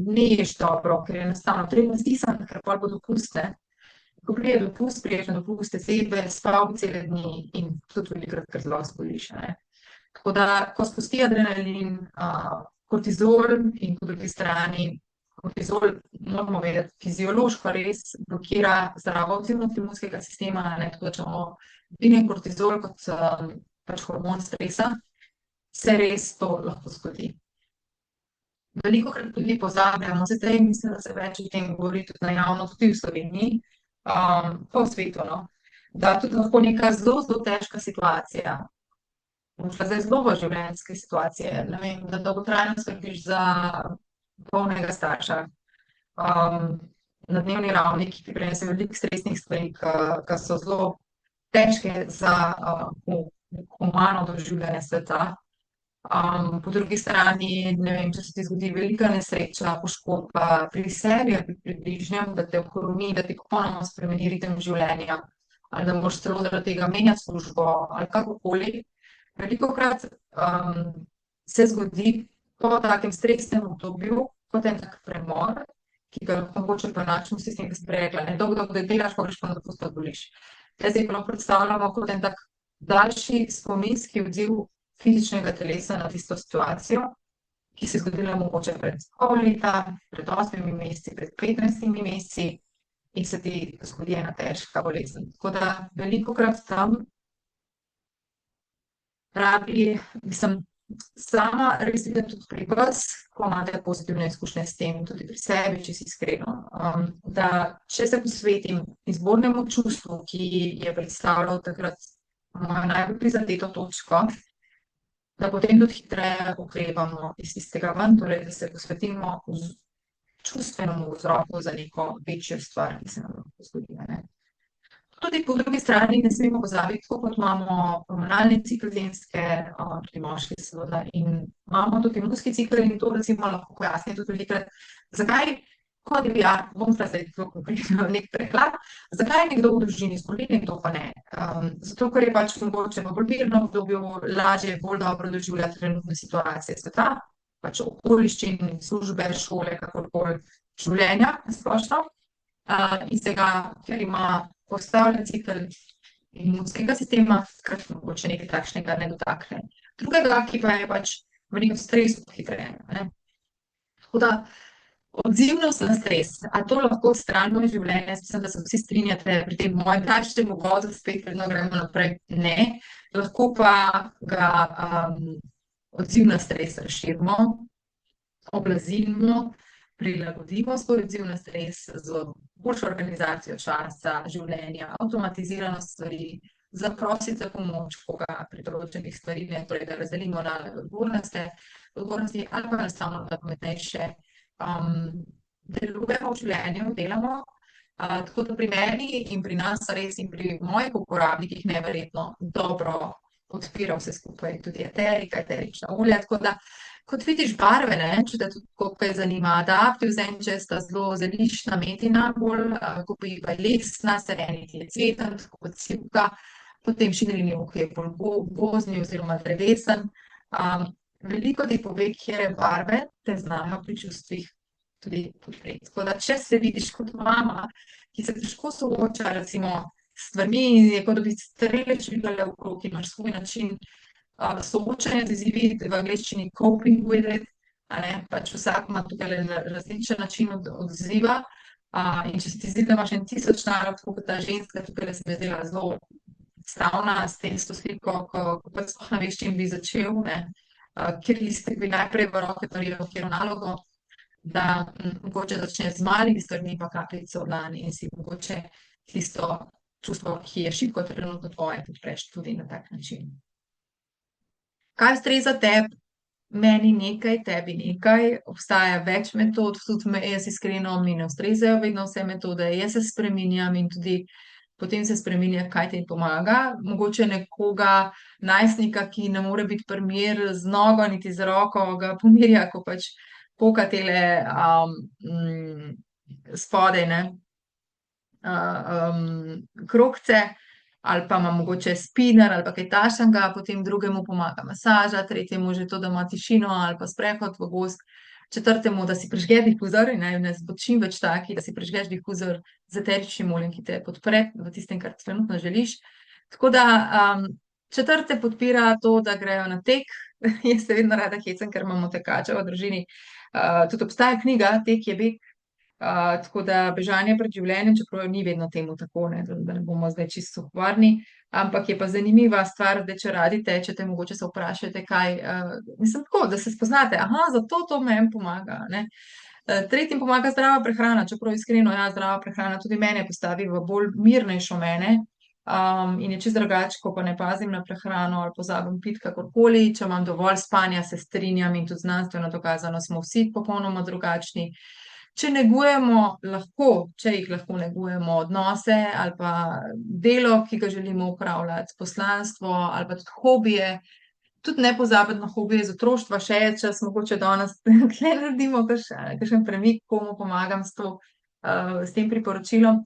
ne ješ dobro, ker je enostavno treba stisniti, ker pol bo dopust, ne. Ko pride dopust, prideš na dopuste sebe, spal cele dni in tudi velikokrat kar zelo zboliš, ne. Tako da, ko spusti adrenalin, kortizol in po drugi strani kortizol, moramo vedeti, fiziološko res blokira zdravo odzivnost imunskega sistema, ne, tako da če imamo dvignjen kortizol kot pač hormon stresa, se res to lahko zgodi. Velikokrat ljudi pozabljamo, zdaj mislim, da se več o tem govori tudi na javno, tudi v Sloveniji, po svetu, no, da tudi lahko neka zelo, zelo težka situacija, zdaj zelo v življenjske situacije, ne vem, da dolgotrajno skrbiš za polnega starša, na dnevni ravni, ki ti prinese veliko stresnih stvari, ki so zelo težke za humano doživljanje sveta. Po drugi strani, ne vem, če se ti zgodi velika nesreča, poškodba pri sebi ali pri bližnjem, da te ohromi, da ti popolnoma spremeni ritem življenja, ali da moraš celo zaradi tega menjati službo ali kakorkoli. Velikokrat se zgodi po takem stresnem obdobju kot en tak premor, ki ga lahko mogoče po enačnem sistemu, ki si prej rekla, ne, dolgo delaš, pa greš pa na dopust pa zboliš. Zdaj si pa lahko predstavljamo kot en tak daljši spominski odziv fizičnega telesa na tisto situacijo, ki se je zgodila mogoče pred pol leta, pred 8 meseci, pred 15 meseci in se ti zgodi ena težka bolezen. Tako da velikokrat tam sama res vidim tudi pri vas, ko imate pozitivne izkušnje s tem, tudi pri sebi, če si iskreno, da če se posvetim izbornemu čustvu, ki je predstavljal takrat mojo najbolj prizadeto točko, da potem tudi hitreje ukrepamo iz tistega ven, torej da se posvetimo čustvenemu vzroku za neko večjo stvar, ki se nam lahko zgodi, ne. Tudi po drugi strani ne smemo pozabiti, tako kot imamo hormonalni cikel ženske, tudi moški seveda, in imamo tudi imunski cikel in to recimo lahko pojasni tudi velikokrat, zakaj, bom zdaj zelo konkretno neki preklad, zakaj je nekdo v družini zboli, nekdo pa ne. Zato, ker je pač mogoče v bolj mirnem obdobju lažje, bolj dobro doživlja trenutne situacije sveta, pač okoliščin, službe, šole, kakorkoli, življenja na splošno. Iz tega, ker ima postavljen cikel imunskega sistema, kar mogoče nekaj takšnega ne dotakne. Drugega, ki pa je pač v nekem stresu hitreje, ne. Tako da odzivnost na stres, a to lahko odstranimo iz življenja? Jaz mislim, da se vsi strinjate pri tem mojem daljšem uvodu, spet vedno gremo naprej. Ne, lahko pa ga odziv na stres razširimo, oblazimo, prilagodimo svoj odziv na stres z boljšo organizacijo časa, življenja, avtomatizirano stvari, zaprositi za pomoč koga pri določenih stvareh, ne, torej da razdelimo na odgovornosti ali pa enostavno na pametnejše delujemo v življenju, delamo. Tako da pri meni in pri nas res in pri mojih uporabnikih neverjetno dobro podpira vse skupaj, tudi eterika, eterična olja, tako da kot vidiš barve, ne, če te tudi kaj zanima, Adaptiv zenček sta zelo zeliščna, metina bolj, Kopriva je lesna, Serenity je cveten, tako kot sivka, potem Šinriniuk je bolj gozdni oziroma drevesen. Veliko ti pove, katere barve te znajo pri čustvih tudi podpreti. Tako da, če se vidiš kot mama, ki se težko sooča recimo s stvarmi, je kot da bi strele švigale okrog, imaš svoj način soočanja z izzivi, v angleščini coping with it, a ne, pač vsak ima tukaj različen način odziva. In če se ti zdi, da imaš en 1000 nalog, tako kot ta ženska, tukaj se mi je zdela zelo stavna s to sliko, ko pač sploh ne veš, čim bi začel, ne. Kateri listek bi najprej v roke naredil, katero nalogo, da mogoče začneš z malimi stvarmi pa kapljico v dlani in si mogoče tisto čustvo, ki je šibko trenutno tvoje, podpreš tudi na tak način. Kaj ustreza tebi? Meni nekaj, tebi nekaj, obstaja več metod, tudi jaz iskreno mi ne ustrezajo vedno vse metode, jaz se spreminjam in tudi potem se spreminja, kaj ti pomaga. Mogoče nekoga, najstnika, ki ne more biti primer z nogo niti z roko, ga pomirja, ko pač poka tele spodaj, ne, krogce, ali pa ima mogoče spinner ali pa kaj takšnega, potem drugemu pomaga masaža, tretjemu že to, da ima tišino ali pa sprehod v gozd, četrtemu, da si prižge difuzor in naj nas bo čim več takih, da si prižgeš difuzor z eteričnim oljem, ki te podpre v tistem, kar trenutno želiš. Tako da četrte podpira to, da grejo na tek. Jaz se vedno rada hecam, ker imamo tekača v družini. Tudi obstaja knjiga Tek je beg. Tako da bežanje pred življenjem, čeprav ni vedno temu tako, ne, da ne bomo zdaj čisto suhoparni, ampak je pa zanimiva stvar, da če radi tečete, mogoče se vprašajte, kaj, mislim tako, da se spoznate, zato to meni pomaga, ne. Tretjim pomaga zdrava prehrana, čeprav iskreno, ja, zdrava prehrana tudi mene postavi v bolj mirnejšo mene, in je čisto drugače, ko pa ne pazim na prehrano ali pozabim piti kakorkoli, če imam dovolj spanja, se strinjam in tudi znanstveno dokazano smo vsi popolnoma drugačni. Če negujemo lahko, če jih lahko negujemo, odnose ali pa delo, ki ga želimo opravljati, poslanstvo ali pa tudi hobije, tudi ne pozabiti na hobije iz otroštva, še je čas, mogoče danes tule naredimo kakšen premik, komu pomagam s tem priporočilom.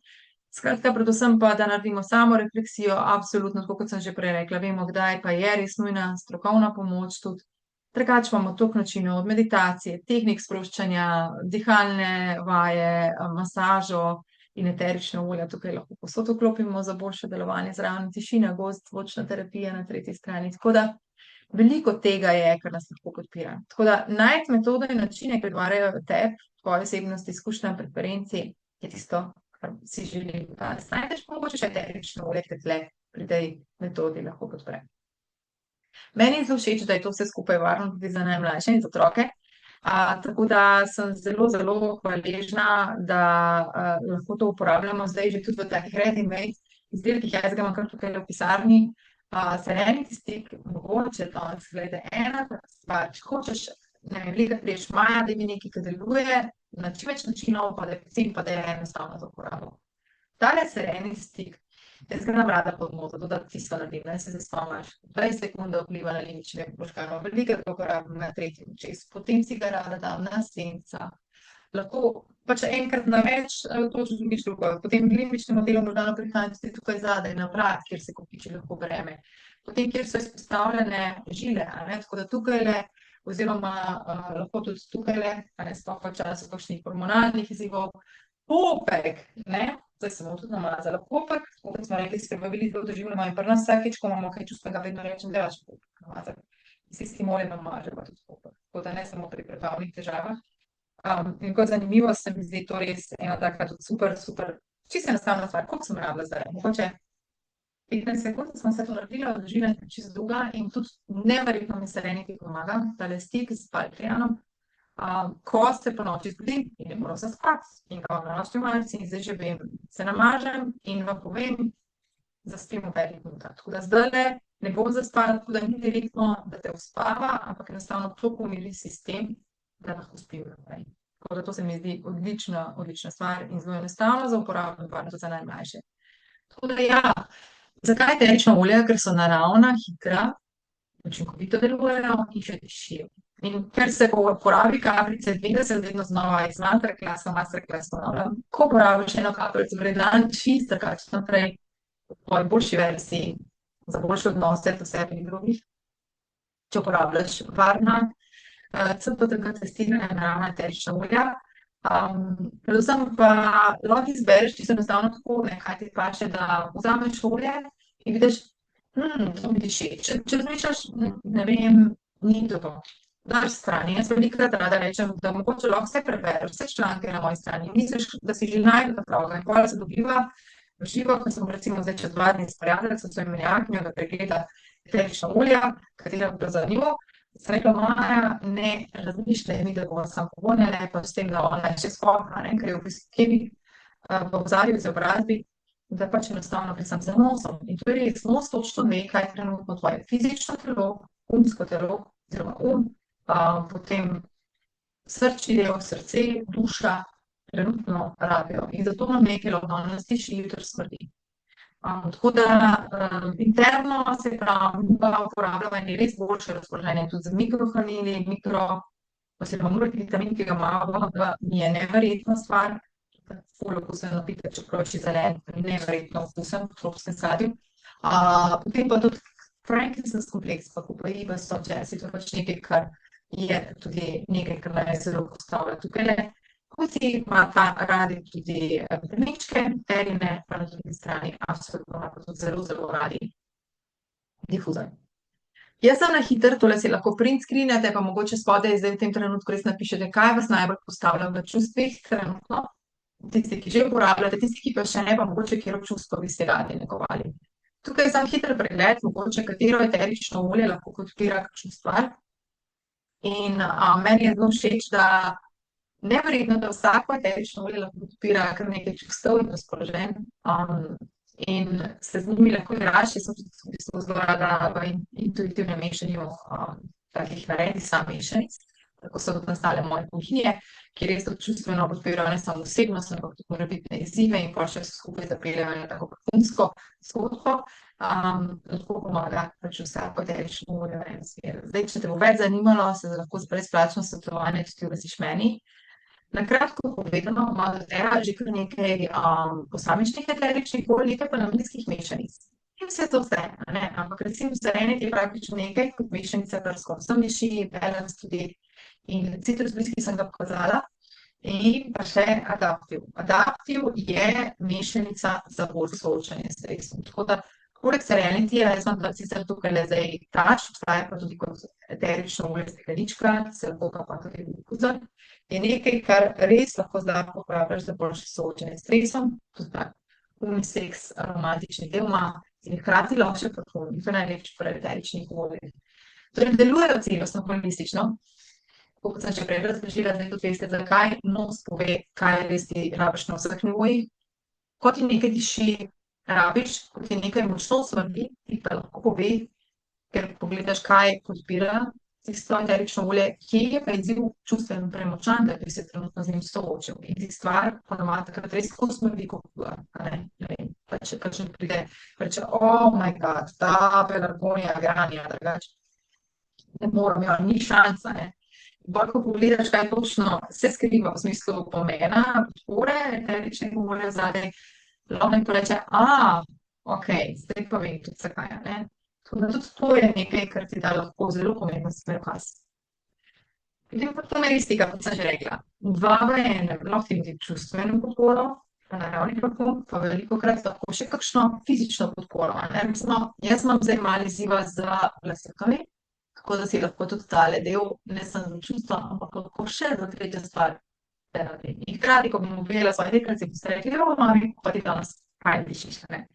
Skratka, predvsem pa, da naredimo samorefleksijo, absolutno, tako kot sem že prej rekla, vemo, kdaj pa je res nujna strokovna pomoč tudi. Drugače imamo toliko načinov, od meditacije, tehnik sproščanja, dihalne vaje, masažo in eterična olja, tukaj lahko povsod vklopimo za boljše delovanje, zraven tišina, gozd, zvočna terapija na tretji strani, tako da veliko tega je, kar nas lahko podpira. Tako da najti metode in načine, ki odgovarjajo tebi, tvoji osebnosti, izkušnjam, preferenci, je tisto, kar si želim danes. Najdeš pa mogoče še eterično olje, ki te tule pri tej metodi lahko podpre. Meni je zelo všeč, da je to vse skupaj varno tudi za najmlajše in za otroke. Tako da sem zelo, zelo hvaležna, da lahko to uporabljamo zdaj že tudi v takih ready-made izdelkih. Jaz ga imam kar tukaj v pisarni. Serenity Stick, mogoče danes, glejte, ena stvar, če hočeš, ne vem, da prideš maja, da mi nekaj, ki deluje na čim več načinov, pa da je poceni, pa da je enostavno za uporabo. Tale Serenity Stick, jaz ga rada pod moto, to da tisto naredim, ne, se spomniš, 20 sekund vpliva na limbične ploščino, velikokrat ga uporabim na tretji očes, potem si ga rada dam na senca. Lahko pač enkrat na več, točno drugič drugo, potem limbičnemu delu možganov prihajam tudi tukaj zadaj na vrat, kjer se kopiči lahko breme. Potem, kjer so izpostavljene žile, a ne, tako da tukajle, oziroma lahko tudi tukajle, a ne, sploh v času kakšnih hormonalnih izzivov, popek, ne, zdaj sem mu tudi namazala popek, kot smo rekli, s prebavili to doživljamo in pri nas vsakič, ko imamo kaj čustvenega, vedno rečem, da je popek namazati. In s tistim oljem namažemo tudi popek, tako da ne samo pri prebavnih težavah. In kot zanimivo se mi zdi to res ena taka tudi super, čisto enostavna stvar, koliko sem rabila zdaj, mogoče 15 sekund smo se to naredila, doživljam čisto druga in tudi neverjetno mi Serenity pomaga, tale stik z Baldrijanom. Ko se po noči zbudim in ne moram zaspati in ga imam na nočni omarici in zdaj že vem, se namažem in vam povem, zaspim v 5 minutah. Tako da zdajle ne bom zaspala, tako da ni direktno, da te uspava, ampak enostavno toliko umiri sistem, da lahko spim naprej. Tako da to se mi zdi odlična stvar in zelo enostavno za uporabo, varno tudi za najmlajše. Tako da ja, zakaj eterična olja? Ker so naravna, hitra, učinkovito delujejo in še dišijo. In ker se po uporabi kapljice 20 vedno znova iz masterclass ponavljam, ko uporabiš eno kapljico na dan, čisto kakšno naprej v tvoji boljši verziji, za boljše odnose do sebe in drugih, če uporabljaš varna, CPTG testirana naravna eterična olja. Predvsem pa lahko izbereš čisto enostavno tako, kaj ti paše, da vzameš olje in vidiš, to mi diši. Če razmišljaš, ne vem, ni to. Daš strani, jaz velikokrat rada rečem, da mogoče lahko vse prebereš, vse članke na moji strani, misliš, da si že najdel pravega in potem se dobiva v živo, ko sem recimo zdaj čez 2 dni s prijateljicami, so imenjakinjo, da pregleda eterična olja, katera bi bilo zanimivo. Sem rekla, Maja, ne razmišljaj mi, da bomo samo povonjene, pa s tem, da ona je še skoha, ker je v bistvu kemik v ozadju izobrazbi, da pač enostavno pri sam za nosom. In to je res, nos točno ve, kaj je trenutno tvoje fizično telo, umsko telo, oziroma potem srčni del, srce, duša trenutno rabijo. In zato nam nekaj lokalnosti še jutri smrdi. Tako da interno se pravi, uporabljamo in je res boljše razpoloženje tudi z mikrohranili, oziroma multivitamin, ki ga imamo, mi je neverjetna stvar, ful okusen napitek, čeprav je zelen, neverjetno okusen v tropskem sadju. Potem pa tudi Frankincense kompleks, pa kupajiva so česi, to je pač nekaj, kar je tudi nekaj, kar naj zelo postavlja tukaj. Kuti ima ta radi tudi prničke, terine, pa na drugi strani absolutno ima tudi zelo radi difuzor. Jaz sem na hitro, tole si lahko print screenate, pa mogoče spodaj zdaj v tem trenutku res napišete, kaj vas najbolj postavlja v čustvih trenutno. Tisti, ki že uporabljate, tisti, ki pa še ne, pa mogoče katero čustvo bi si radi negovali. Tukaj je sam hiter pregled, mogoče katero eterično olje lahko podpira kakšno stvar. In meni je zelo všeč, da neverjetno, da vsako eterično olje lahko podpira kar nekaj čustev in razpoloženj. In se z njimi lahko igraš, jaz sem tudi v bistvu zelo rada v intuitivnem mešanju takih narednih sam mešanic, tako so tudi nastale moje kuhinje, ki res tudi čustveno podpirajo ne samo osebnost, ampak tudi morebitne izzive in pa še skupaj zapeljejo na tako vrhunsko zgodbo. Lahko pomaga pač vsako eterično olje v eno smer. Zdaj, če te bo več zanimalo, se lahko za brezplačno svetovanje tudi oglasiš meni. Na kratko povedano, imamo do tega že kar nekaj posamičnih eteričnih olj, nekaj pa namenskih mešanic. In vse to vse, ampak recimo Serenity je praktično nekaj kot mešanica, kar skoraj vse meši, balance tudi. In citrus bliss, ki sem ga pokazala, in pa še Adaptiv. Adaptiv je mešanica za bolj soočanje s stresom. Tako da, poleg Serenity, jaz imam sicer tukaj zdaj tač, obstaja pa tudi kot eterično olje steklenička, se lahko pa tudi difuzor, je nekaj, kar res lahko zlahka uporabljaš za boljše soočanje s stresom, tudi tak unisex, aromatični del ima in hkrati lahko še parfum, to je najlepši pri eteričnih oljih. Torej, delujejo celostno holistično. Kot sem že prej razložila, zdaj tudi veste, zakaj nos pove, kaj res ti rabiš na vseh nivojih. Ko ti nekaj diši, rabiš, ko ti nekaj močno smrdi, ti pa lahko pove, ker pogledaš, kaj podpira tisto eterično olje, kje je pa izziv čustven premočan, da bi se trenutno z njim soočil. In ti stvar ponovadi takrat res tako smrdi, kot pa če pride, reče, oh my god, ta pelargonija, granja, drugače. Ne moram, ni šansa, Bolj, ko pogledaš, kaj točno se skriva v smislu pomena, podpore, eteričnega olja zadaj, lahko nekdo reče, okej, zdaj pa vem tudi zakaj, Tako da tudi to je nekaj, kar ti da lahko zelo pomembno smerokaz. Potem pa to meristika, kot sem že rekla. 2 v 1, lahko ti tudi čustveno podporo, naravni parfum, pa velikokrat lahko še kakšno fizično podporo, a ne. Recimo, jaz imam zdaj malo izziva z glasilkami, tako da si lahko tudi tale del, ne samo za čustva, ampak lahko še za tretjo stvar terapij. In hkrati, ko bom objela svoje deklice, boste rekli, mami, pa ti danes kaj dišiš, ne.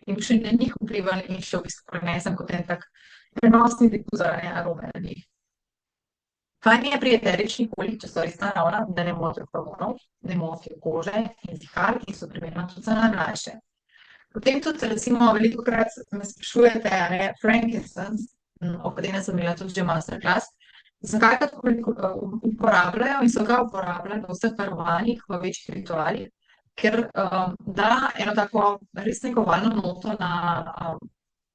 In še na njih vplivam in še v bistvu prenesem kot en tak prenosni difuzor arome na njih. Fajn je pri eteričnih oljih, če so res naravna, da ne motijo hormonov, ne motijo kože in dihal in so primerna tudi za najmlajše. Potem tudi, recimo, velikokrat me sprašujete, a ne, frankincense, o katerem sem imela tudi že masterclass, zakaj ga uporabljajo in so ga uporabljali v vseh verovanjih, v večjih ritualih, ker da eno tako res negovalno noto na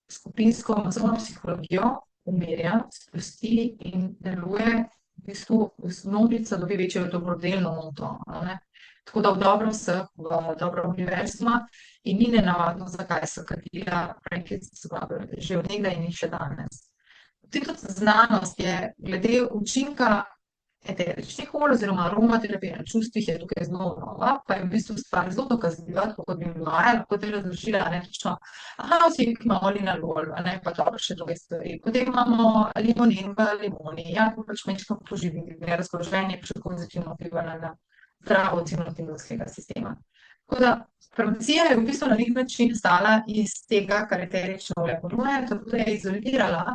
skupinsko masovno psihologijo, umirja, sprosti in deluje v bistvu množica dobi večjo dobrodelno noto, ne. Tako da v dobro vseh, v dobro univerzuma in ni nenavadno, zakaj so kadila frankincense uporabljali že od nekdaj in še danes. Potem tudi znanost je glede učinka eteričnih olj oziroma aromaterapije na čustvih je tukaj zelo nova, pa je v bistvu stvar zelo dokazljiva, tako kot bi Maja lahko te razložila, a ne, točno, vsi imamo linalol, a ne, pa dobro, še druge stvari. Potem imamo limonin v limoni, ja, pač majčkeno poživili, razpoloženje še pozitivno vplivalo na zdravo civilno-imunskega sistema. Tako da farmacija je v bistvu na nek način nastala iz tega, kar eterična olja ponujajo, tako da je izolirala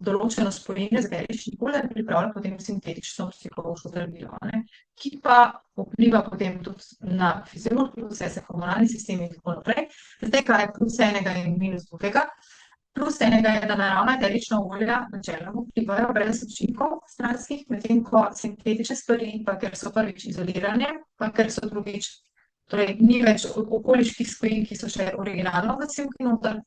določeno spojine z eteričnim oljem in pripravlja potem sintetično psihološko zdravilo, a ne, ki pa vpliva potem tudi na fiziološke procese, hormonalni sistem in tako naprej. Zdaj, kaj je plus enega in minus drugega? Plus enega je, da naravna eterična olja načeloma vplivajo brez učinkov stranskih, medtem ko sintetične stvari, pa ker so prvič izolirane, pa ker so drugič, torej ni več okoliških spojin, ki so še originalno v sivki noter,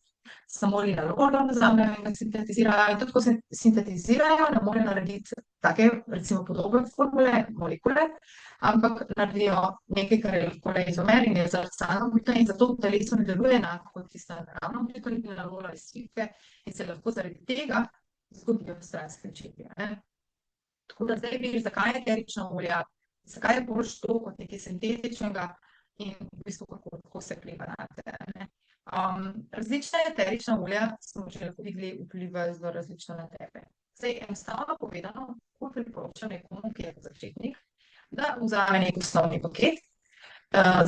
samo linalol vzamejo in ga sintetizirajo. In tudi, ko se sintetizirajo, ne morejo narediti take, recimo, podobne formule, molekule, ampak naredijo nekaj, kar je lahko le izomer in je zrcalno oblika in zato v telesu ne deluje enako kot tista naravna oblika linalola iz svitke in se lahko zaradi tega zgodijo stranske učinki, a ne. Tako da zdaj vidiš, zakaj je eterična olja, zakaj je boljše to kot nekaj sintetičnega in v bistvu kako se vpliva nate, a ne. Različna eterična olja, smo že lahko videli, vplivajo zelo različno na tebe. Zdaj, enostavno povedano, ko priporočam nekomu, ki je začetnik, da vzame nek osnovni paket.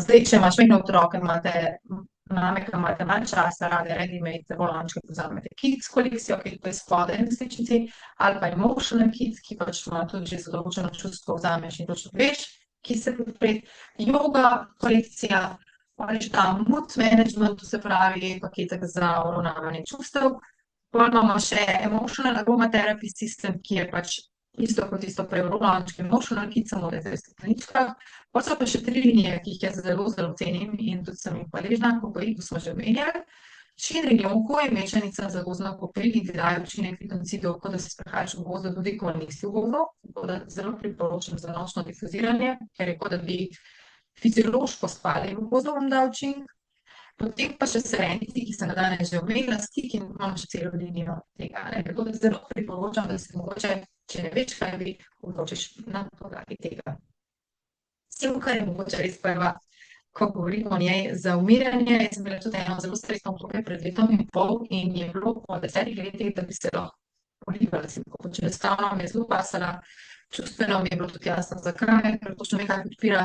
Zdaj, če imaš majhne otroke, mame, ki imate manj časa, radi imejte volančke, vzamete kids kolekcijo, ki je spodaj na sličici, ali pa emotional kit, ki pač ima tudi že določeno čustvo, vzameš in točno veš, ki se podpreti. Yoga kolekcija, mood management, to se pravi paketek za uravnavanje čustev. Potem imamo še emotional aromatherapy system, ki je pač isto kot tisto prej volančke, emotional kit, samo da je v stekleničkah. Potem so pa še 3 linije, ki jih jaz zelo cenim in tudi sem jih hvaležna, ko smo že omenjali. Šinriljonko je mešanica za gozdno kopel, ki ti daje učinek fitocidov, kot da se sprehajaš v gozdu, tudi ko nisi v gozdu. Tako da zelo priporočam za nočno difuziranje, ker je kot da bi fiziološko spali v gozdu, vam da učinek. Potem pa še serenity, ki sem ga danes že omenila, stik in imamo še celo linijo tega, ne. Tako da zelo priporočam, da se mogoče, če ne veš, kaj bi, odločiš na podlagi tega. Sivka je mogoče res prva, ko govorimo o njej za umirjanje. Jaz sem imela tudi eno zelo stresno obdobje pred 2,5 in je bilo po 10 letih, da bi se lahko polivala sivko. Pač enostavno me je zelo pasala, čustveno mi je bilo tudi jasno, zakaj, ker točno vem, kaj podpira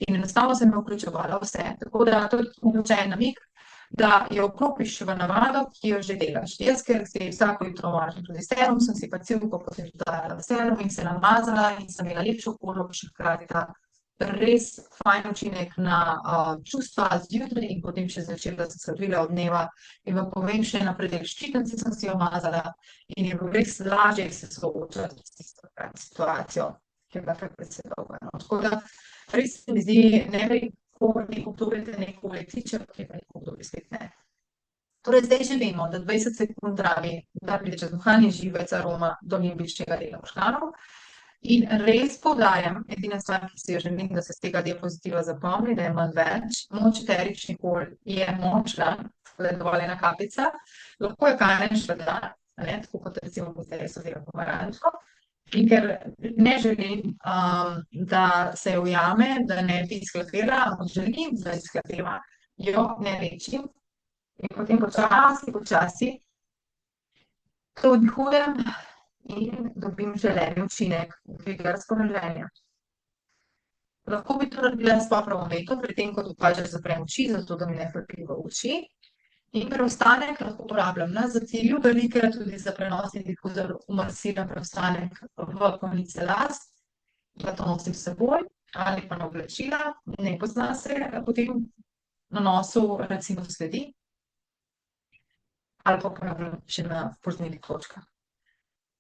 in enostavno se me vključevala vse. Tako da to je mogoče en namig, da jo vklopiš v navado, ki jo že delaš. Jaz, ker si vsako jutro mažem tudi serum, sem si pa sivko potem dodajala v serum in se namazala in sem imela lepšo kožo, pa še hkrati ta res fajn učinek na čustva zjutraj in potem še zvečer, da sem se odvila od dneva. In vam povem, še na predel ščitnice sem si jo mazala in je bilo res lažje se soočati s tisto situacijo, ki je bila precej dolga, no. Tako da res se mi zdi, ne vem, ko obdobje neko električer, ki pa neko obdobje spet ne. Torej, zdaj že vemo, da 20 sekund rabi, da pride čez duhan in živec aroma do limbičnega dela možganov. In res poudarjam, edina stvar, ki si jo želim, da se z tega diapozitiva zapomni, da je manj več. Moč eteričnih olj je močna, tako da je dovolj ena kapljica. Lahko je kamen švedar, tako kot recimo v teresu dela pomarančko, In ker ne želim, da se ujame, da ne bi izhlapela, ampak želim, da izhlapeva, jo ne rečim. In potem počasi to vdihujem in dobim želeni učinek dviga razpoloženja. Lahko bi to naredila s popravom pri tem, ko dokažem zaprem oči, zato da mi ne hlapijo oči. In preostanek lahko uporabljam na zatilju, velikokrat tudi za prenosni difuzor umasiram preostanek v konice las, da to nosim s seboj, ali pa na oblačila, ne pozna se potem na nosu recimo sledi, ali pa uporabljam še na prstnih točkah.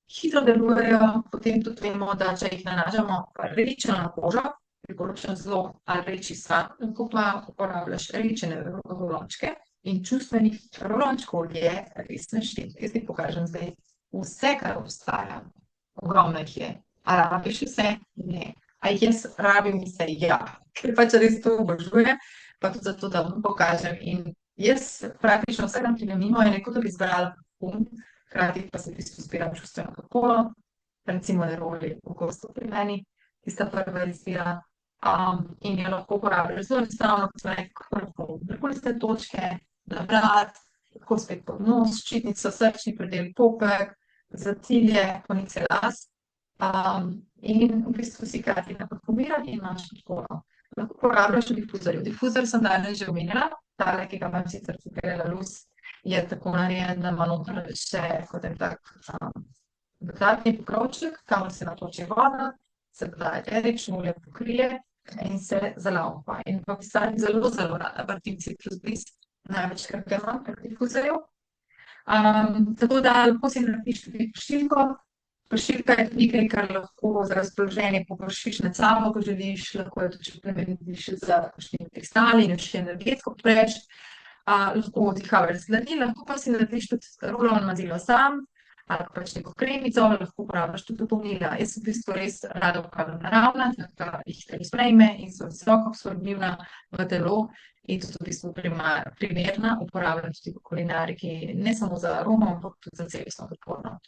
Hitro delujejo, potem tudi vemo, da če jih nanašamo rdeče na kožo, priporočam zelo rdeči sad, lahko pa uporabljaš rečene rolončke in čustvenih rolončkov je res neštet. Jaz ti pokažem zdaj vse, kar obstaja. Ogromno jih je. A rabiš vse? Ne. A jaz rabim vse? Ja. Ker pač res to obožujem, pa tudi zato, da vam pokažem. In jaz praktično vse nam pride mimo in neko, da bi zbrala parfum, hkrati pa se v bistvu zbiram čustveno kakolo, recimo neroli v gostu pri meni, tista prva izbira. In jo lahko uporabljaš zelo enostavno, kot so parfum. Vrhunske točke, na vrat, lahko spet pod nos, ščitnico, srčni predel, popek, zatilje, konice las. In v bistvu si hkrati naparfumiran in imaš tako. Lahko uporabljaš v difuzorju. Difuzor sem danes že omenila, tale, ki ga imam sicer tukaj La Luz, je tako narejen, da ima noter še kot en tak dodatni pokrovček, kamor se natoči voda, se dodaja eterično olje, pokrije in se zalaupa. In v pisavi zelo, zelo rada vrtim citrus bliss, največkrat ga imam pri difuzorju. Tako da lahko si narediš tudi pršilko. Pršilka je tudi nekaj, kar lahko za razpoloženje površiš nad sabo, ko želiš, lahko je tudi plemeniš z kakšnimi kristali in še energetsko preveč. Lahko vdihavaš zlani, lahko pa si narediš tudi rolovano mazilo sam, ali pač neko kremico, lahko uporabljaš tudi dopolnila. Jaz v bistvu res rada uporabljam naravna, da jih telo sprejme in so visoko absorbivna v telo in tudi v bistvu primerna, uporabljam tudi v kulinariki, ne samo za aromo, ampak tudi za celostno podporno.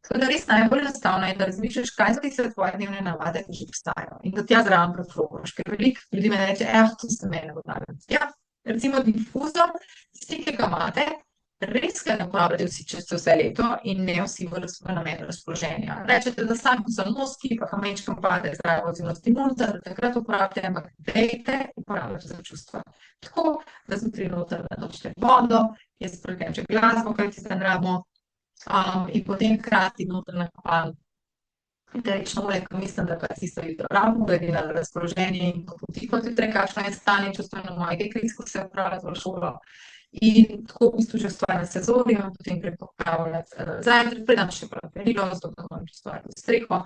Tako da res najbolj enostavno je, da razmišljaš, kaj so tiste tvoje dnevne navade, ki že obstajajo. In da tja zraven preprobaš, ker veliko ljudi me reče, to ste mene vodnali. Ja, recimo difuzor, tisti, ki ga imate, res ga ne uporabljate vsi čez vse leto in ne vsi v namen razpoloženja. Rečete, da sami so noski, pa kamenčkom pade zdravo oziroma stimulanta, da takrat uporabljate, ampak dejte uporabljati za čustva. Tako, da zjutraj noter natočite vodo, jaz preglem še glasbo, kaj ti zdaj rabimo, in potem hkrati noter nakopam eterično olje, ko mislim, da pa tisto jutro rabimo, glede na razpoloženje in poti kot jutraj, kakšno je stanje čustveno moje deklic, ko se opravlja v šolo. In tako v bistvu že ustvarjam sezorijo, potem grem popravljati zajtrk, predam še perilo, zato da moram ustvarjati streho,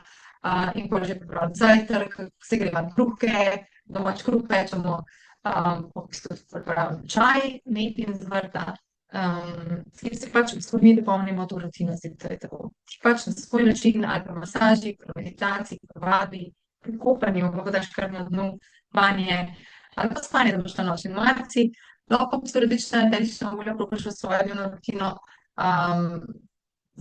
in potem že pripravljati zajtrk, segrevam kruhke, domač kruh pečemo, v bistvu pripravljam čaj, nepim z vrta, in se pač v bistvu mi dopolnimo to rutino zjutraj tako. Pač na svoj način, ali pa masaži, pri meditaciji, pri vadbi, pri kopanju, lahko daš kar na dnu banje, ali pa spanje, da boš na nočni marci. Lahko v bistvu različna eterična olja probaš v svojo dnevno rutino,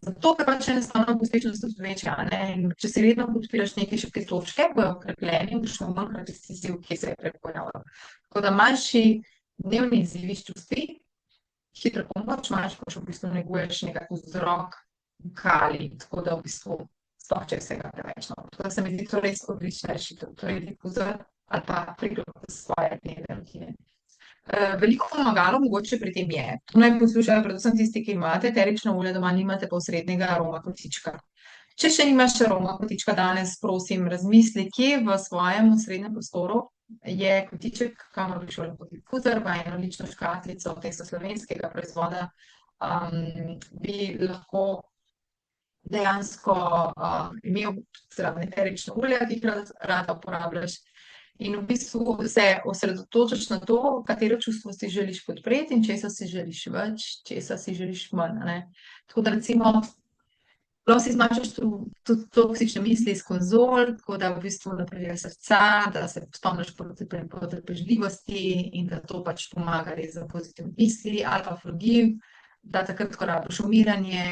zato, ker pač enostavno uspešnost tudi večja, ne. In če si redno podpiraš neke še te točke, bojo okrepljeni, boš imel manjkrat tisti izziv, ki se je pojavljal. Tako da manjši dnevni izzivi s čustvi, hitro pomoč, manjši pa še v bistvu neguješ nekak vzrok kali, tako da v bistvu sploh če vsega preveč. Tako da se mi zdi to res odlična rešitev, torej difuzor ali pa priklop svoje dnevne rutine. Veliko pomagalo mogoče pri tem je, to naj poslušajo predvsem tisti, ki imate eterično olje doma, nimate pa osrednjega aroma kotička. Če še nimaš aroma kotička danes, prosim, razmisli, kje v svojem osrednjem prostoru je kotiček, kamor bi šel lahko difuzor, pa eno lično škatlico tega slovenskega proizvoda, bi lahko dejansko imel zraven eterično olje, ki jih rada uporabljaš. In v bistvu se osredotočiš na to, katero čustvo si želiš podpreti in česa si želiš več, česa si želiš manj, ne. Tako da recimo lahko si zmanjšaš tudi toksične misli iz konzol, tako da v bistvu na predel srca, da se spomniš potrpežljivosti in da to pač pomaga res za pozitivne misli, ali pa forgive, da takrat, ko rabiš umiranje,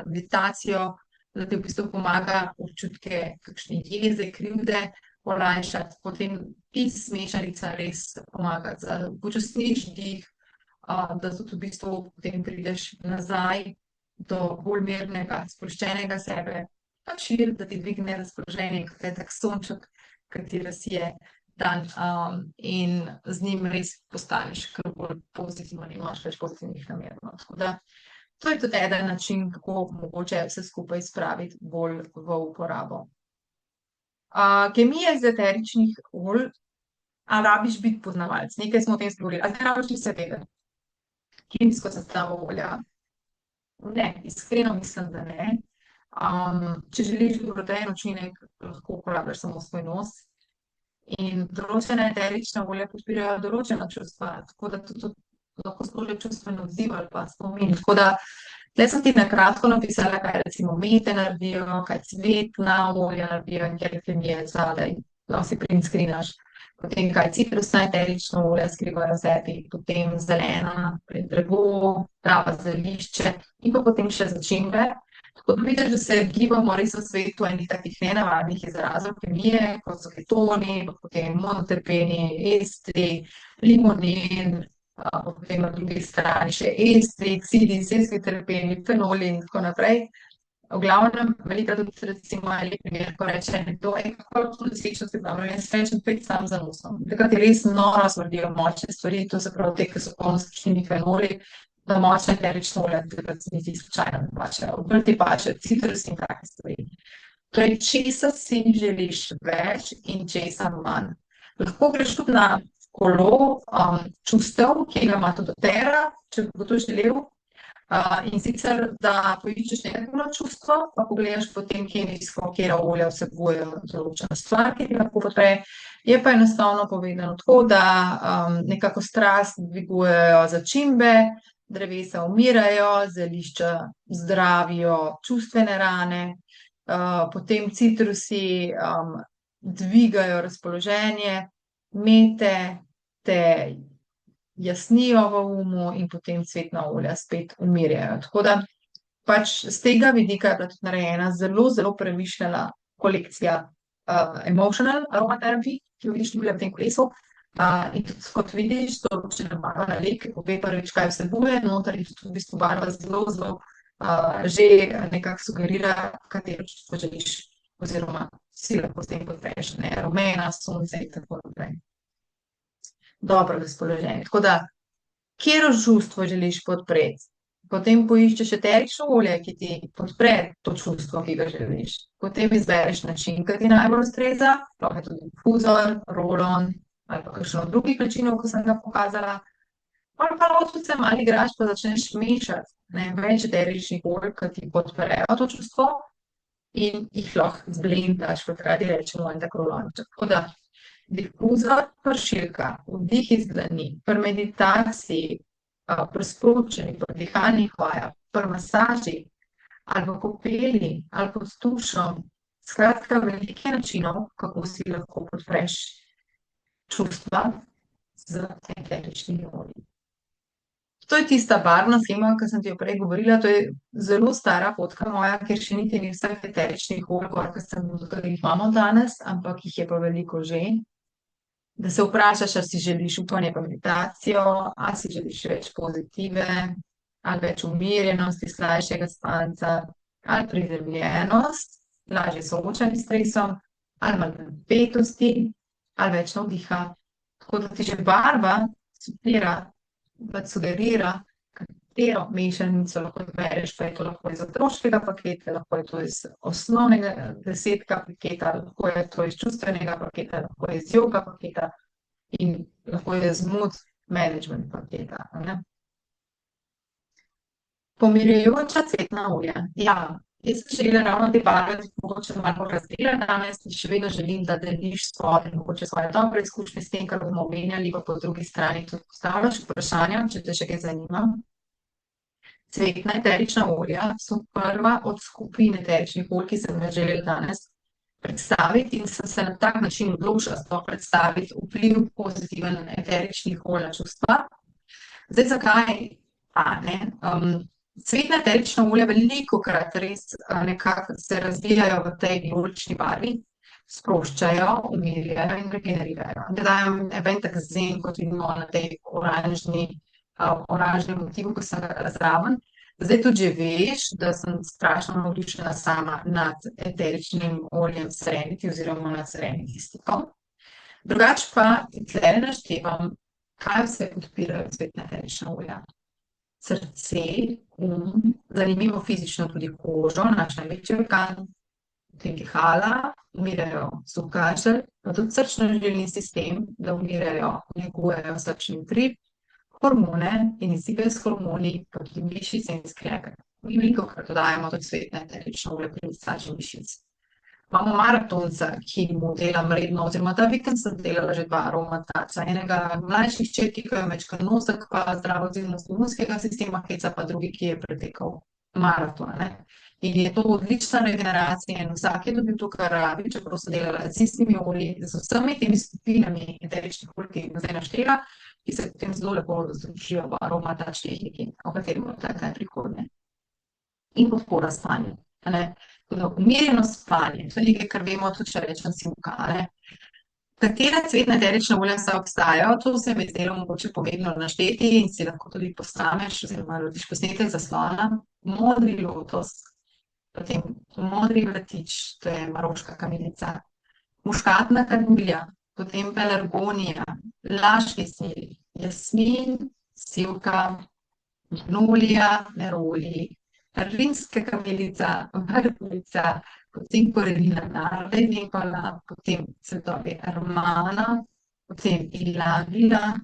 meditacijo, da ti v bistvu pomaga občutke kakšne jeze, krivde olajšati, potem pis mešanica res pomaga, da počasniš dih, da tudi v bistvu potem prideš nazaj do bolj mirnega, sproščenega sebe, šir, da ti dvigne razpoloženje, kot je tak sonček, ki razsije dan, in z njim res postaneš kar bolj pozitiven in imaš več pozitivnih namer, no. Tako da to je tudi eden način, kako mogoče vse skupaj spraviti bolj v uporabo. Kemija iz eteričnih olj, a rabiš biti poznavalec? Nekaj smo o tem govorili, a zdaj rabiš vse vedeti? Kemijsko sestavo olja? Ne, iskreno mislim, da ne. Če želiš dobrodejen učinek, lahko uporabljaš samo svoj nos. In določena eterična olja podpirajo določena čustva, tako da tudi lahko sprožijo čustven odziv ali pa spomin. Tako da tle sem ti na kratko napisala, kaj recimo mete naredijo, kaj cvetna olja naredijo in katera kemija je zadaj. Lahko si print screenaš. Potem kaj citrusna eterična olja skrivajo v sebi, potem zelena, drevo, trava, zelišče in pa potem še začimbe. Tako da vidiš, da se gibamo res v svetu enih takih nenavadnih izrazov kemije, kot so ketoni, potem monoterpeni, estri, limonin, potem na drugi strani še estri, oksidi, esenski terpeni, fenoli in tako naprej. V glavnem, velikokrat tudi recimo en lep primer, ko reče nekdo, kako lahko dosežeš pripravljanje, jaz rečem, pet sam za nosom. Takrat ti res noro smrdijo močne stvari, to se pravi te, ki so polno s kakšnimi fenoli, da močna eterična olja takrat se niti slučajno ne pačejo. Obrti pačejo, citrus in take stvari. Torej, česa si želiš več in česa manj. Lahko greš tudi na kolo čustev, ki ga ima tudi dotera, če bo to želel. In sicer, da poiščeš negativno čustvo, pa pogledaš potem kemijsko, katera olja vsebujejo določena stvar, ki ti lahko podpre. Je pa enostavno povedano tako, da nekako strast dvigujejo začimbe, drevesa umirajo, zelišča zdravijo čustvene rane, potem citrusi dvigajo razpoloženje, mete te jasnijo v umu in potem cvetna olja spet umirjajo. Tako da pač z tega vidika je bila tudi narejena zelo, zelo premišljena kolekcija Emotional Aromatherapy, ki jo vidiš tukaj v tem kolesu. In tudi, kot vidiš, določena barva na lek, pove prvič, kaj vsebuje, noter je tudi v bistvu barva zelo, zelo že nekako sugerira, katero čustvo želiš, oziroma si lahko s tem podpreš, ne, rumena, sonce in tako naprej. Dobro razpoloženje. Tako da, katero čustvo želiš podpreti? Potem poiščeš eterično olje, ki ti podpre to čustvo, ki ga želiš. Potem izbereš način, ki ti najbolj ustreza, lahko je tudi infuzor, roll-on ali pa kakšen od drugih načinov, ko sem ga pokazala. Ali pa lahko tudi se malo igraš, pa začneš mešati, ne, več eteričnih olj, ki ti podprejo to čustvo in jih lahko zblendaš, kot radi rečemo, en tak roll-onček. Tako da, difuzor, pršilka, vdih iz dlani, pri meditaciji, pri sporočanju, pri dihalnih vajah, pri masaži, ali v kopeli, ali pod tušom. Skratka, veliko načinov, kako si lahko podpreš čustva z eteričnimi olji. To je tista barvna shema, ki sem ti jo prej govorila, to je zelo stara fotka moja, ker še niti ni vseh eteričnih olj, ki jih imamo danes, ampak jih je pa veliko že. Da se vprašaš, ali si želiš upanje pa meditacijo, ali si želiš več pozitive, ali več umirjenosti, slajšega spanca, ali prizemljenost, lažje soočanje s stresom, ali manj napetosti, ali več navdiha. Tako da ti že barva sugerira, katero mešanico lahko izbereš, pa je to lahko iz otroškega paketa, lahko je to iz osnovnega 10 paketa, lahko je to iz čustvenega paketa, lahko je iz joga paketa in lahko je iz mood management paketa, ne. Pomirjujoča cvetna olja. Ja, jaz sem želela ravno te barve mogoče malo razdelati danes in še vedno želim, da deliš svoje dobre izkušnje s tem, kar bomo omenjali, pa po drugi strani tudi postavljaš vprašanja, če te še kaj zanima. Cvetna eterična olja so prva od skupine eteričnih olj, ki sem jo želela danes predstaviti in sem se na tak način odločila sploh predstaviti vpliv pozitiven eteričnih olj na čustva. Zdaj, zakaj pa, ne? Cvetna eterična olja velikokrat res nekako se razvijajo v tej vijolični barvi, sproščajo, umirjajo in regenerirajo. Ne dajo noben tak zen, kot vidimo na tej oranžnem motivu, ko sem ga zraven. Zdaj tudi že veš, da sem strašno navdušena sama nad eteričnim oljem Serenity oziroma nad Serenity Stickom. Drugače pa tle naštevam, kaj vse podpirajo cvetna eterična olja. Srce, zanimivo fizično tudi kožo, naš največji organ, potem dihala, umirjajo suhkašelj, pa tudi srčno-žilni sistem, da umirjajo, negujejo srčni utrip, hormone in izzive s hormoni, pa tudi mišice in sklepe. Mi velikokrat dodajamo tudi cvetna eterična olja pri masaži mišic. Imamo maratonca, ki mu delam redno, oziroma ta vikend sem delala že 2 aromatača. Enega mlajših hčerki, ki jo mečkal nosek, pa zdravo odzivnost imunskega sistema heca, pa drugi, ki je pretekal maraton, ne. In je to odlična regeneracija in vsak je dobil to, kar rabi, čeprav so delala z istimi olji, z vsemi temi skupinami eteričnih olj, ki jih zdaj naštela, ki se potem zelo lepo združijo v aromatač tehniki, o kateri bomo takrat prihodnje. In podpora spanju, a ne. Umirjeno spanje, to je nekaj, kar vemo tudi, če rečem simka, a ne. Katera cvetna eterična olja vsa obstajajo, to se mi je zdelo mogoče pomembno našteti in si lahko tudi posnameš oziroma narediš posnetek zaslona. Modri lotos, potem modri vrtič, to je maroška kamilica, muškatna kadmilja, potem pelargonija, laški smelj, jasmin, sivka, magnolija, neroli, rimska kamilica, vrtnica, potem korenina nardenekola, potem cvetovi armana, potem ilang-ilang.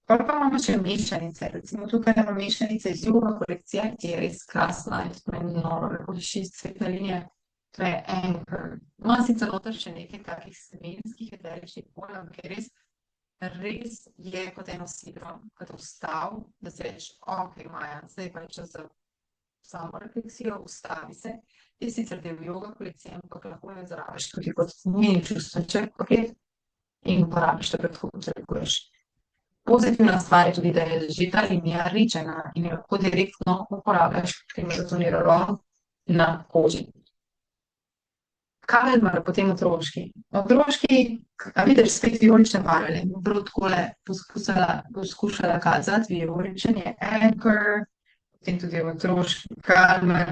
Pol pa imamo še mešanice, recimo tukaj imamo mešanice iz Yoga kolekcije, ki je res krasna in to meni noro lepo diši iz cvetne linije. To je Anchor. Imam sicer noter še nekaj takih semenskih eteričnih olj, ampak je res je kot eno sidro, kot vstav, da si rečeš, okej, Maja, zdaj pa je čas za samo refleksijo, ustavi se. Je sicer del Yoga kolekcije, ampak lahko jo zrabiš tudi kot mini čustvenček paket in uporabiš takrat, ko potrebuješ. Pozitivna stvar je tudi, da je že ta linija ričena in jo lahko direktno uporabljaš, ker ima zatoniral na koži. Kalmar, potem otroški. Otroški, a vidiš, spet vijolične barve, prav takole poskušala kazati, vijoličen je Anchor, potem tudi otroški Kalmar,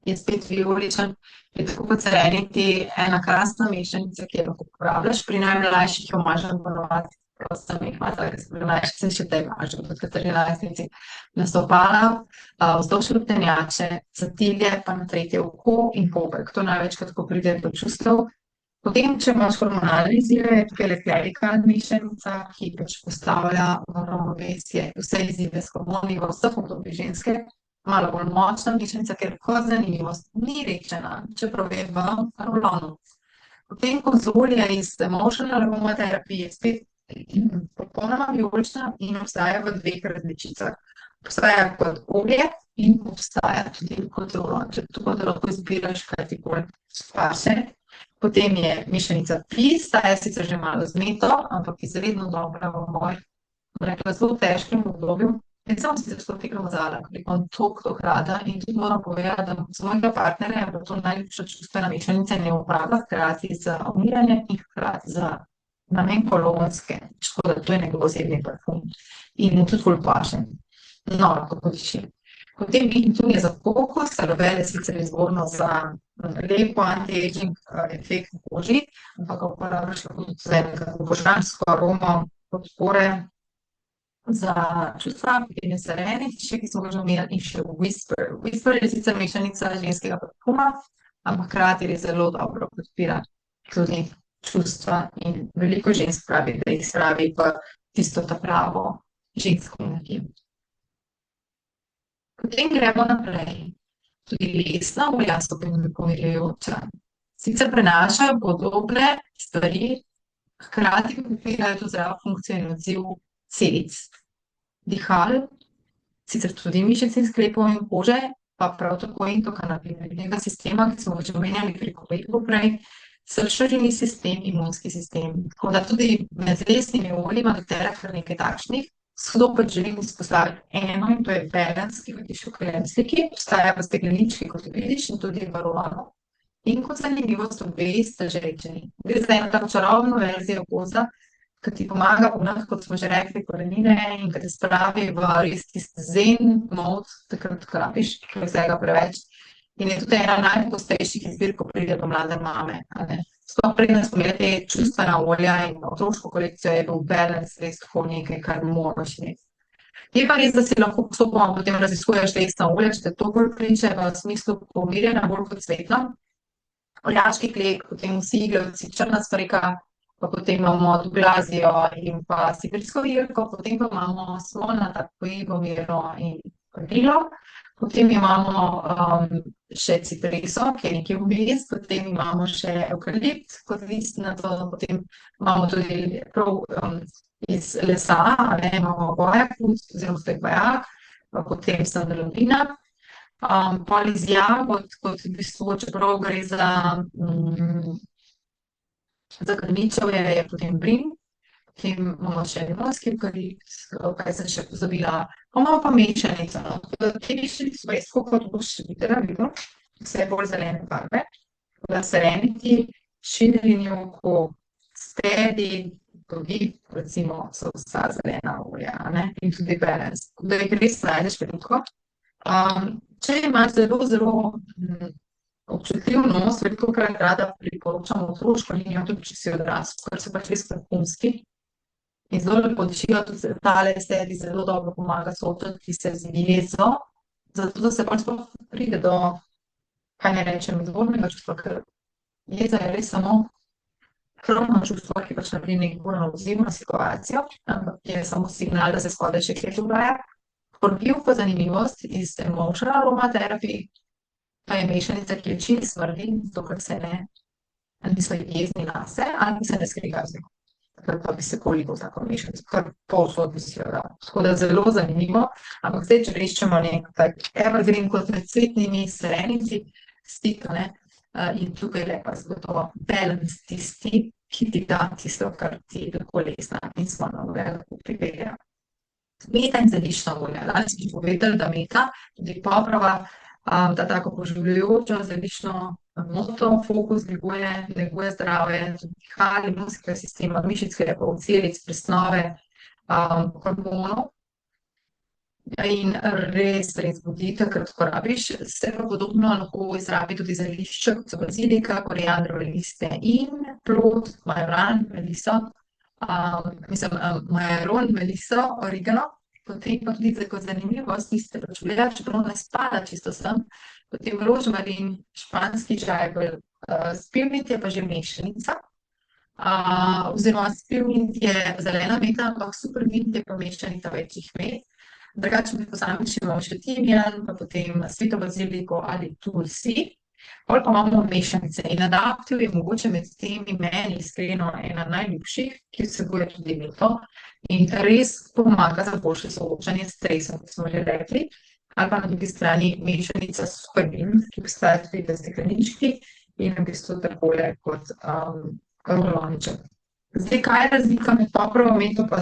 je spet vijoličen, je tako kot Serenity, ena krasna mešanica, ki jo lahko uporabljaš, pri najmlajših jo mažem ponovadi, prosim, jih ima tako, pri mlajših se še tej mažem, kot 14-letnici, na stopala, vzdolž hrbtenjače, zatilje, pa na tretje oko in pobek, to največkrat, ko pride do čustev. Potem, če imaš hormonalne izzive, je tukaj Klerical mešanica, ki pač postavlja v ravnovesje vse izzive s hormoni v vseh obdobjih ženske, malo bolj močna mešanica, ker kot zanimivost ni rečena, čeprav je v rolonu. Potem konzolija iz Emotional Aromatherapy je spet popolnoma vijolična in obstaja v 2 različicah. Obstaja kot olje in obstaja tudi kot rolon, tako da lahko izbiraš, kaj ti bolj paše. Potem je mešanica Peace, ta je sicer že malo z meto, ampak izredno dobra v mojem, rekla, zelo težkem obdobju. In sem sicer to tekla mazala, ker imam toliko rada in tudi moram povedati, da z mojega partnerja je bila to najljubša čustvena mešanica in je uporabila hkrati za umiranje in hkrati za namen kolonske, tako da to je njegov osebni parfum in mu tudi ful paše. No, kako diši. Potem Intune za kokos, aloe vera sicer izvorno za lepo anti-aging efekt na koži, ampak ga uporabljaš lahko tudi za nekako božansko aromo podpore za čustva, potem je Serenity, še ki smo ga že omenjali, in še Whisper. Whisper je sicer mešanica ženskega parfuma, ampak hkrati res zelo dobro podpira tudi čustva in veliko žensk pravi, da jih spravi v tisto ta pravo žensko energijo. Potem gremo naprej. Tudi lesna olja so pomirjajoča. Sicer prenašajo podobne stvari, hkrati podpirajo tudi zdravo funkcijo in odziv celic. Dihal, sicer tudi mišic in sklepov in kože, pa prav tako endokannabinoidnega sistema, ki smo ga že omenjali preko prej, srčno-žilni sistem, imunski sistem. Tako da tudi med lesnimi olji ima kar nekaj takšnih Hudo pač želim izpostaviti eno in to je balance, ki ga piše v kremsliki, obstaja v steklenički, kot vidiš, in tudi v rolonu. In kot zanimivost, obe sta že rečeni. Gre za eno tako čarobno verzijo gozda, ki ti pomaga pognati, kot smo že rekli, korenine in ki te spravi v res tisti zen mod, takrat, ko rabiš, ko je vsega preveč. In je tudi ena najpogostejših izbir, ko pride do mlade mame, a ne. Sploh preden smo imeli te čustvena olja in otroško kolekcijo, je bil balance res tako nekaj, kar moraš imeti. Je pa res, da si lahko postopoma potem raziskuješ lesna olja, če te to bolj priče v smislu pomirjanja, bolj kot svetla. Orjaški klek, potem vsi iglavci, črna smreka, pa potem imamo Douglasie in pa sibirsko jelko, potem pa imamo slonata, poibomiro in vanilo. Potem imamo še cipreso, ki je nekje vmes, potem imamo še evkalipt kot listnato, potem imamo tudi prav iz lesa, ne, imamo guajacus oziroma stekbajak, potem sandalina, pol iz jagod, kot v bistvu, čeprav gre za krmičevje, je potem brin, potem imamo še limonski evkalipt, kaj sem še pozabila, imamo pa mešanico, no, te mešanice so res, kot boš videla, vse bolj zelene barve, da serenity, šinrin joko, steady, tudi, recimo, so vsa zelena olja, ne, in tudi balance, da jih res najdeš veliko. Če imaš zelo, zelo občutljiv nos, velikokrat rada priporočam otroško linijo, tudi če si odrasel, ker so pač res vrhunski. In zelo lepo dišijo, tudi tale sebi zelo dobro pomaga soočati se z jezo, zato da se pač sploh pride do, kaj ne rečem, izvornega čustva, ker jeza je res samo krvno čustvo, ki pač napravi nek bolj odzivno situacijo, ampak je samo signal, da se skoraj še kaj dogaja. Forgiv pa zanimivost iz emotional aromatherapy, pa je mešanica, ki je čili smrdi, zato ker se niso jezni nase, ali pa se ne skregajo z njim. Takrat pa bi se koliko tako mešanico, kar povsod bi si jo dal. Tako da zelo zanimivo, ampak zdaj, če reščemo nek tak evergreen kot med cvetnimi serenity stik, ne, in tukaj je pa zagotovo balance tisti, ki ti da tisto, kar ti lahko lesna in slana olja lahko pripeljejo. Meta in zeliščna olja. Danes bi povedali, da meta, tudi poprava, ta tako poživljajoča zeliščno noto, fokus neguje zdravje, tudi dihal, imunskega sistema, mišic, krepov, celic, presnove, hormonov. In res budi, takrat, ko rabiš. Se pa podobno lahko izrabi tudi zelišča, kot so bazilika, koriandrove liste in plod, majoran, meliso, majaron, meliso, origano. Potem pa tudi kot zanimivost, niste počuli, čeprav ne spada čisto sem, potem rožmarin, španski žajbelj, spearmint je pa že mešanica, oziroma spearmint je zelena meta, ampak supermint je pa mešanica večjih met. Drugače med posamični imamo še timijan, pa potem sveto baziliko ali tulsi. Pol pa imamo mešanice in Adaptiv je mogoče med temi meni iskreno ena najljubših, ki vsebuje tudi meto in res pomaga za boljše soočanje s stresom, kot smo že rekli. Ali pa na drugi strani mešanica supermint, ki obstaja tudi v steklenički in v bistvu takole kot rolonček. Zdaj, kaj je razlika med popravo meto pa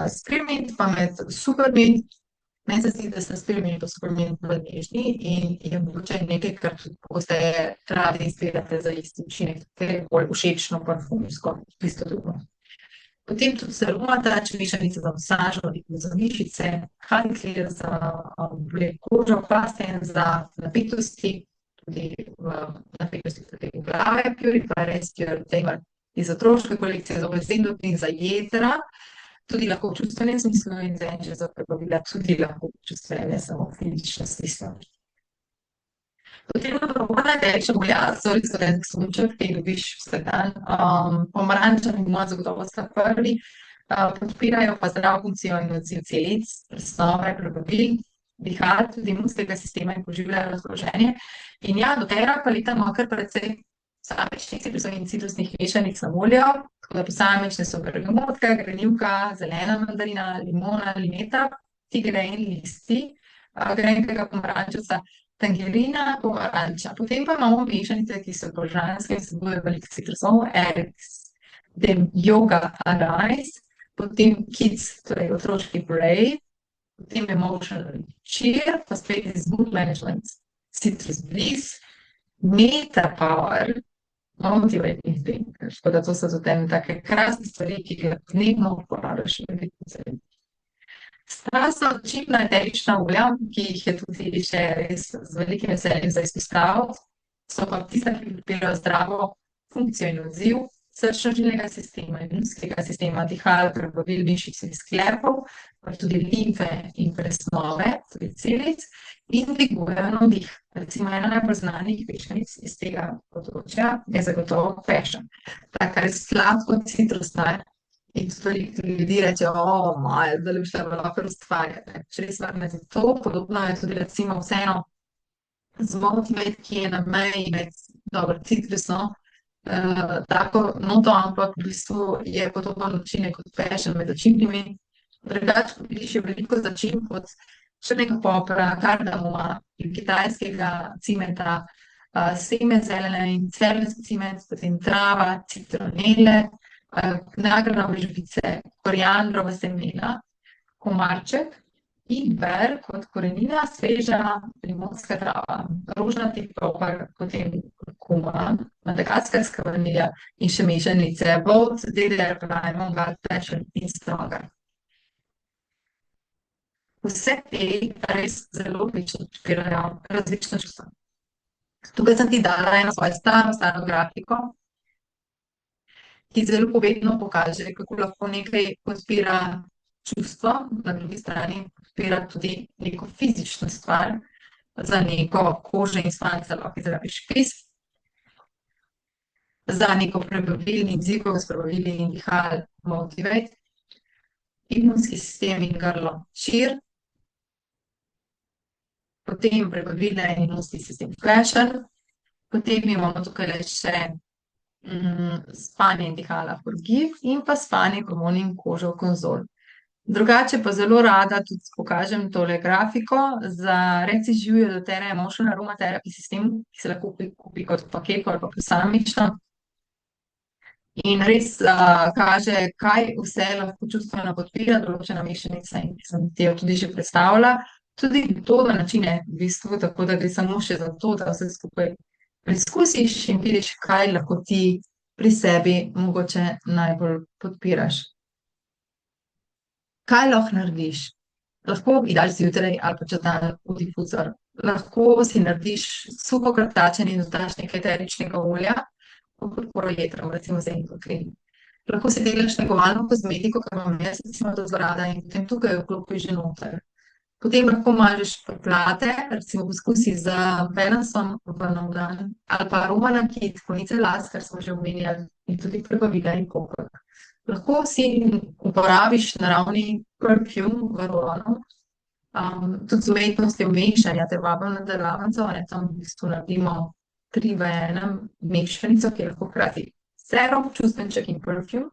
spearmint, pa med supermint? Meni se zdi, da so spearmint pa supermint bolj nežni in je mogoče nekaj, kar tudi pogosteje radi izbirate za isti učinek, ker je bolj všečno parfumsko, čisto drugo. Potem tudi se aromata, mešanica za masažo, za mišice, handclear za kožo, plasten za napetosti, tudi napetosti potem glave, Purifier Rescue, Tamer iz otroške kolekcije, za obvezdendotnik, za jedra, tudi lahko v čustvenem smislu in zenče za prebavila, tudi lahko v čustvene, samo fizično smislu. Potem pa voda teče olja, so res vodenski sonček, ki dobiš vsak dan, pomaranča in limona zagotovo sta prvi, podpirajo pa zdravo funkcijo in odziv celic, presnove, prebavil, dihal, tudi imunskega sistema in poživljajo razpoloženje. In ja, do tega paleta ima kar precej posamičnih citrusovih in citrusnih mešanic na voljo, tako da posamične so bergamotka, grenivka, zelena mandarina, limona, limeta, tigrein listi, grenkega pomarančevca, tangerina, pomaranča. Potem pa imamo mešanice, ki so božanske, vsebujejo veliko citrusov, Eric's yoga arise, potem kids, torej otroški play, potem emotional cheer, pa spet iz mood management, citrus bliss, meta power, motivating thinker. Tako da to so tudi ene take krasne stvari, ki jih dnevno uporabljaš v veliko. Strasna očitna eterična olja, ki jih je tudi še res z velikim veseljem za izpostaviti, so pa tista, ki podpirajo zdravo funkcijo in odziv srčno-žilnega sistema, imunskega sistema, dihal, prebavil, mišic in sklepov, pa tudi limfe in presnove, tudi celic, in dvigujejo navdih. Recimo ena najbolj znanih mešanic iz tega področja je zagotovo passion. Taka res sladko citrusna. In tudi ljudi reče, maj, da bi šla lahko ustvarjati. Če res varne to, podobno je tudi recimo vseeno z motivate, ki je na meji med dobro citrusno, tako noto, ampak v bistvu je podoben učinek kot passion med začimbami. Drugače vidiš je veliko začimb od črnega popra, kardamoma, kitajskega cimeta, seme zelene in celinski cimet, potem trava, citronele, nagranove žbice, koriandrova semena, komarček in ber kot korenina, sveža limonska trava, rožnati popar, potem kurkuma, madagaskarska vanilja in še mešanice Bolt, DDR, Plymouth, Gut, Passion in Stronger. Vse te res zelo odlično podpirajo različna čustva. Tukaj sem ti dala eno svojo staro grafiko, ki zelo povedno pokaže, kako lahko nekaj podpira čustvo, na drugi strani podpira tudi neko fizično stvar, za neko kožo in spanca lahko izrabiš kis, za neko prebavilni odziv, s prebavili in dihal, motivate, imunski sistem in grlo, cheer, potem prebavile in imunski sistem passion, potem imamo tukaj še spanje in dihala forgive in pa spanje, hormoni in kožo konzol. Drugače pa zelo rada tudi pokažem tole grafiko za Recija doTERRA Emotional Aromatherapy sistem, ki se lahko kupi kot paket ali pa posamično. In res kaže, kaj vse lahko čustveno podpira določena mešanica in ki sem ti jo tudi že predstavila. Tudi to, da načine v bistvu, tako da gre samo še za to, da vse skupaj preizkusiš in vidiš, kaj lahko ti pri sebi mogoče najbolj podpiraš. Kaj lahko narediš? Lahko ji daš zjutraj ali pa čez dan v difuzor. Lahko si narediš suho krtačenje in dodaš nekaj eteričnega olja, v podporo jetram, recimo zenko krem. Lahko si delaš negovalno kozmetiko, kar imam jaz recimo to zelo rada in potem tukaj vklopiš že noter. Potem lahko mažeš plate, recimo poskusi z balansom v nov dan, ali pa aroma nakit, konice las, kar smo že omenjali, in tudi prebavila in popek. Lahko si uporabiš naravni perfume v rolonu, tudi z umetnostjo mešanja, te vabim na delavnico, tam v bistvu naredimo 3 v 1 mešanico, ki je lahko hkrati serum, čustvenček in perfume.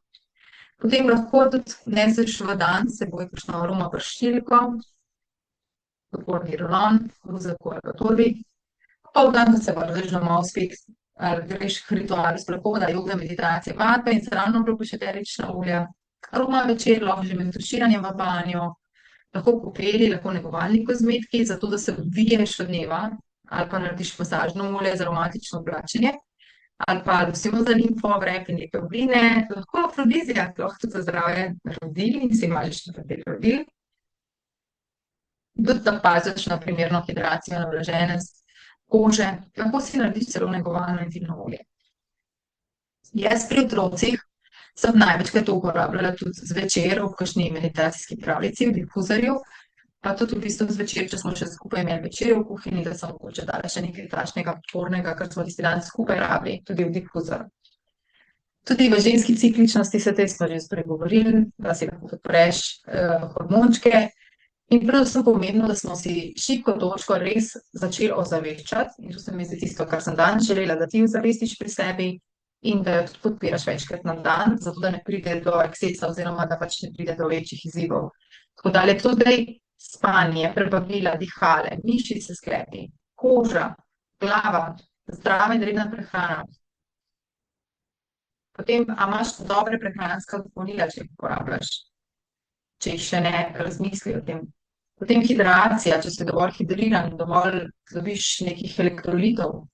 Potem lahko tudi neseš v dan s seboj kakšno aroma pršilko, podporni rolon, ruzako ali pa torbi. Pa v dan, ko se vrneš domov spet, ali greš k ritualu sprehoda, joga, meditacije, vadbe in se ravno obložiš eterična olja. Aroma večer, lahko že med tuširanjem v banjo, lahko kopeli, lahko negovalni kozmetiki, zato da se odviješ od dneva, ali pa narediš masažno olje za aromatično oblačenje, ali pa dosimo za limfo, vrep in neke obline, lahko afrodizijak, lahko tudi za zdravje rodil in si imaš nekaj rodil. Tudi da paziš na primerno hidracijo, na vlaženost kože, lahko si narediš celo negovalno intimno olje. Jaz pri otrocih sem največkrat to uporabljala tudi zvečer v kakšni meditacijski pravljici, v difuzorju, pa tudi v bistvu zvečer, če smo še skupaj imeli večerjo v kuhinji, da sem mogoče dala še nekaj takšnega podpornega, kar smo tisti dan skupaj rabili, tudi v difuzor. Tudi v ženski cikličnosti se te smo že spregovorili, da si lahko podpreš hormončke. In predvsem pomembno, da smo si šibko točko res začeli ozaveščati, in to se mi zdi tisto, kar sem danes želela, da ti ozavestiš pri sebi in da jo tudi podpiraš večkrat na dan, zato da ne pride do ekscesa oziroma da pač ne pride do večjih izzivov. Tako da je tudi spanje, prebavila, dihale, mišice, sklepi, koža, glava, zdrava in redna prehrana. Potem, a imaš dobre prehranska dopolnila, če jih uporabljaš? če jih še ne razmisli o tem. Potem hidracija, če si dovolj hidriran, dovolj dobiš nekih elektrolitov.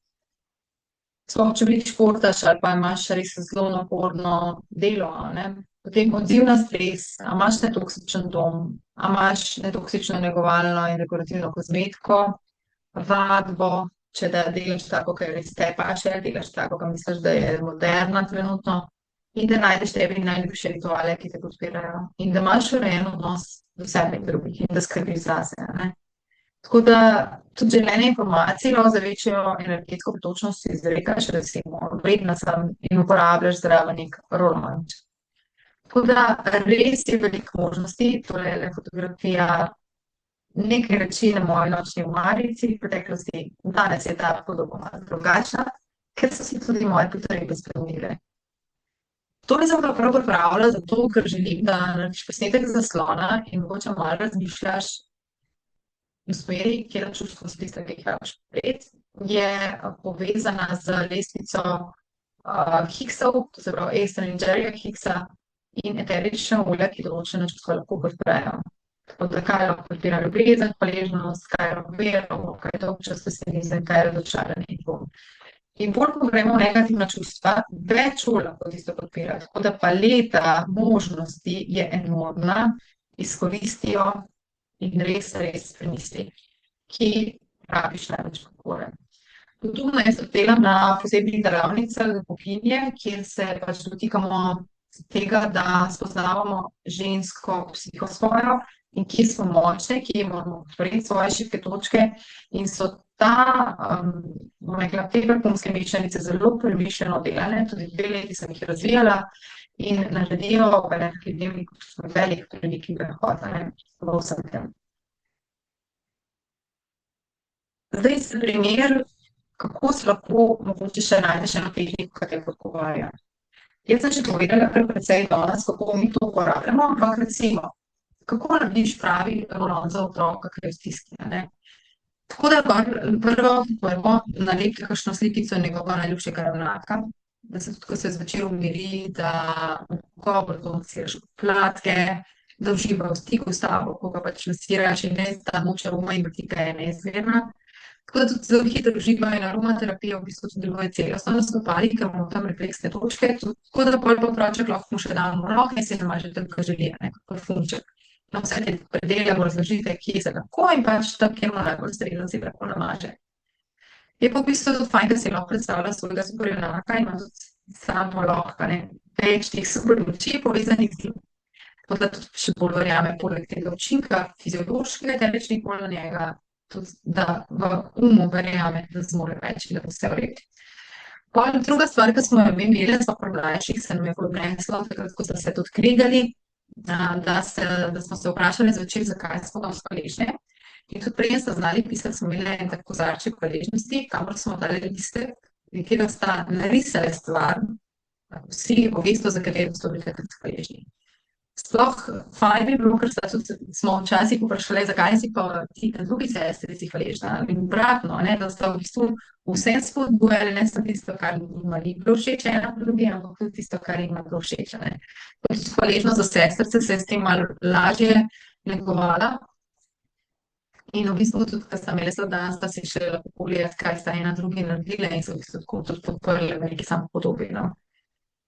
Sploh, če veliko športaš ali pa imaš res zelo naporno delo, ne. Potem odziv na stres, a imaš netoksičen dom, a imaš netoksično negovalno in dekorativno kozmetiko, vadbo, če da delaš tako, kar res te paše, delaš tako, kar misliš, da je moderna trenutno, in da najdeš tebi najljubše rituale, ki te podpirajo, in da imaš urejen odnos do sebe in drugih in da skrbiš zase, a ne. Tako da tudi želene informacije lahko za večjo energetsko pretočnost izrekaš, recimo, vredna sem in uporabljaš zraven nek rolanč. Tako da res je veliko možnosti, tole je fotografija nekaj reči na moji nočni omarici v preteklosti, danes je ta podoba malo drugačna, ker so se tudi moje potrebe spremenile. To nisem prav pripravila zato, ker želim, da narediš posnetek zaslona in mogoče malo razmišljaš v smeri, kjer čustva so tista, ki jih rabiš podpreti, je povezana z lestvico Higgsov, to se pravi Aston in Jerryja Higgsa in eterična olja, ki določena čustva lahko podprejo. Tako da kaj lahko podpira ljubezen, hvaležnost, kaj je vero, kaj je dolgčas pesimizem, kaj je razočaranje in tako. In bolj ko gremo v negativna čustva, več lahko tisto podpira. Tako da paleta možnosti je enormna, izkoristijo in res premisli, ki rabiš največ podpore. Podobno jaz delam na posebnih delavnicah za kuhinje, kjer se pač dotikamo tega, da spoznavamo žensko psihosfero in kje smo močne, kje moramo odpreti svoje šibke točke in so bom rekla, te vrhunske mešanice zelo premišljeno delane, tudi 2 leti sem jih razvijala in naredijo velik premik prehod, v vsem tem. Zdaj se primer, kako se lahko mogoče še najdeš eno tehniko, ki te podgovarja. Jaz sem že povedala kar precej danes, kako mi to uporabljamo, ampak recimo, kako narediš pravi rolon za otroka, ki je v stiski, a ne. Tako da prvo nalepite kakšno slikico njegovega najljubšega ravnaka, da se tudi, ko se zvečer umiri, da dobro to masiraš podplatke, da uživa v stiku s tabo, ko ga pač masiraš in res ta moč aroma in dotika je neizmerna. Tako da tudi zelo hitro uživajo in aromaterapija v bistvu tudi deluje celostno na stopali, ker imamo tam refleksne točke, tako da pol otroček lahko mu še damo v roke in se namaže tam, ko želi, kot parfumček. No, vse te predele mu razložite, kje se lahko in pač tam, kjer mu najbolj ustreza, si lahko namaže. Je pa v bistvu tudi fajn, da si lahko predstavlja svojega superjunaka in ima tudi samo lahko, več teh super moči povezanih z njim. Tako da tudi še bolj verjame poleg tega učinka fiziološkega, temveč nikoli na njega, tudi da v verjame, da zmore več in da bo vse v redu. Pol druga stvar, ki smo jo imeli, smo pri mlajših, se nam je obneslo, takrat, ko so se tudi kregali, da smo se vprašali zvečer, zakaj smo danes hvaležne. In tudi prej smo znali pisati, smo imeli en tak kozarček hvaležnosti, kamor smo dali listek, kjer sta narisali stvar, vsi pogesto, za katero so bili takrat hvaležni. Sploh fajn bi bilo, ker smo včasih vprašali, zakaj si pa ti na drugi sestrici hvaležna, in obratno, da sta v bistvu vse spodbujali, ne samo tisto, kar jima ni bilo všeč, ena po drugi, ampak tudi tisto, kar jima bilo všeč. Hvaležnost za sestrice se je s tem malo lažje negovala. In v bistvu tudi, ko sta imeli dan, sta si še lahko pogledati, kaj sta ena drugi naredile in so v bistvu tako tudi podprli veliki samopodobi.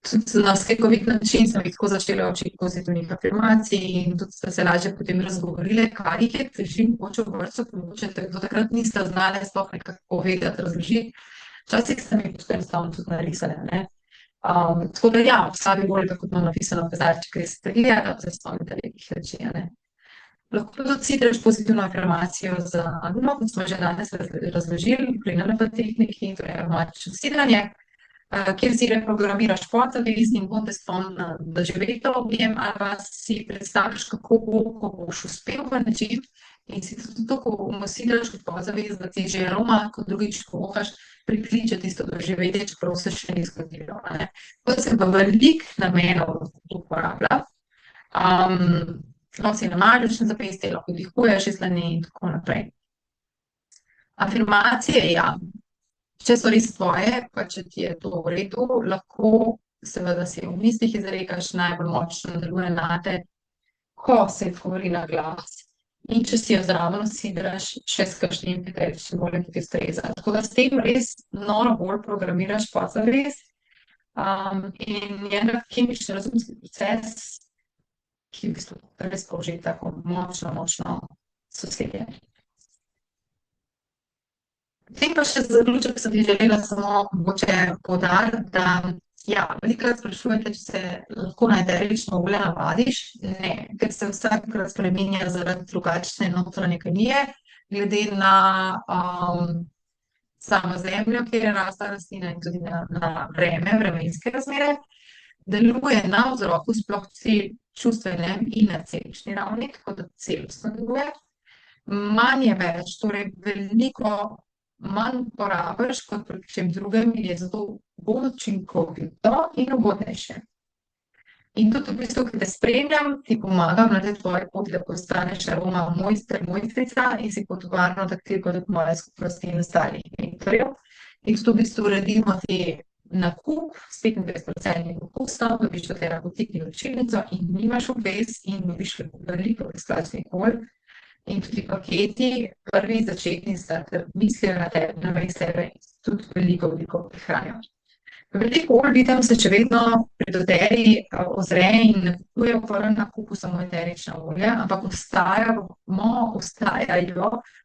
Tudi na slikovit način sem jih tako začela učiti pozitivnih afirmacij in tudi sta se lažje potem razgovorile, kar jih je težko mogoče v vrtcu, mogoče do takrat nista znale sploh nekako povedati, razložiti. Včasih sem jih potem enostavno tudi narisale, tako da ja, obstavi bolj, kot imam napisano v kozarček, res strelja, da se spomnite nekih reči, Lahko tudi citraš pozitivno afirmacijo za aromo, kot smo že danes razložili pri NLP tehniki, to je aromatično sidranje, kjer si reprogramiraš podzavest in bo te spomnil, da živi to objem, ali pa si predstavljaš, kako boš uspel v nečem in si tudi to, ko sidraš kot podzavest, da ti že aroma, ko drugič pohaš, prikliče tisto doživetje, čeprav se še ni zgodilo. To se v veliko namenov uporablja. Lahko si namažeš na zapestje, lahko vdihuješ iz dlani in tako naprej. Afirmacije, ja. Če so res tvoje, pa če ti je to v redu, lahko seveda si v mislih izrekaš, najbolj močno deluje nate, ko se govori na glas. In če si jo zraven usidraš, še s kakšnim eteričnim oljem, ki ti ustreza. Tako da s tem res noro bolj programiraš podzavest. In je en kemični razumski proces, ki v bistvu res sproži tako močno sosedje. Potem pa še za zaključek sem ti želela samo mogoče poudariti, da ja, velikokrat sprašujete, če se lahko na eterično olje navadiš. Ne, ker se vsakokrat spreminja zaradi drugačne notranje kemije, glede na samo zemljo, kjer je rasla rastlina in tudi na vremenske razmere. Deluje na vzroku, sploh čustvenem in na celični ravni, tako da celostno deluje. Manj je več, torej veliko manj porabiš kot pri čem drugem in je zato bolj učinkovito in ugodnejše. In tudi v bistvu, ki te spremljam, ti pomagam na tej tvoji poti, da postaneš aroma mojster, mojstrica in si kot varno taktirko tudi moje skupnosti in ostalih mentorjev. In tudi v bistvu uredimo ti nakup s 25% popustom, dobiš do tega butikni učilnico in nimaš obvez in dobiš veliko brezplačnih olj. In tudi paketi, prvi začetni starter, mislijo na tebe, na sebe in tudi veliko prihranijo. Veliko olj vidim se, če vedno pri doTERRI ozre in nakupuje v prvem nakupu samo eterična olja, ampak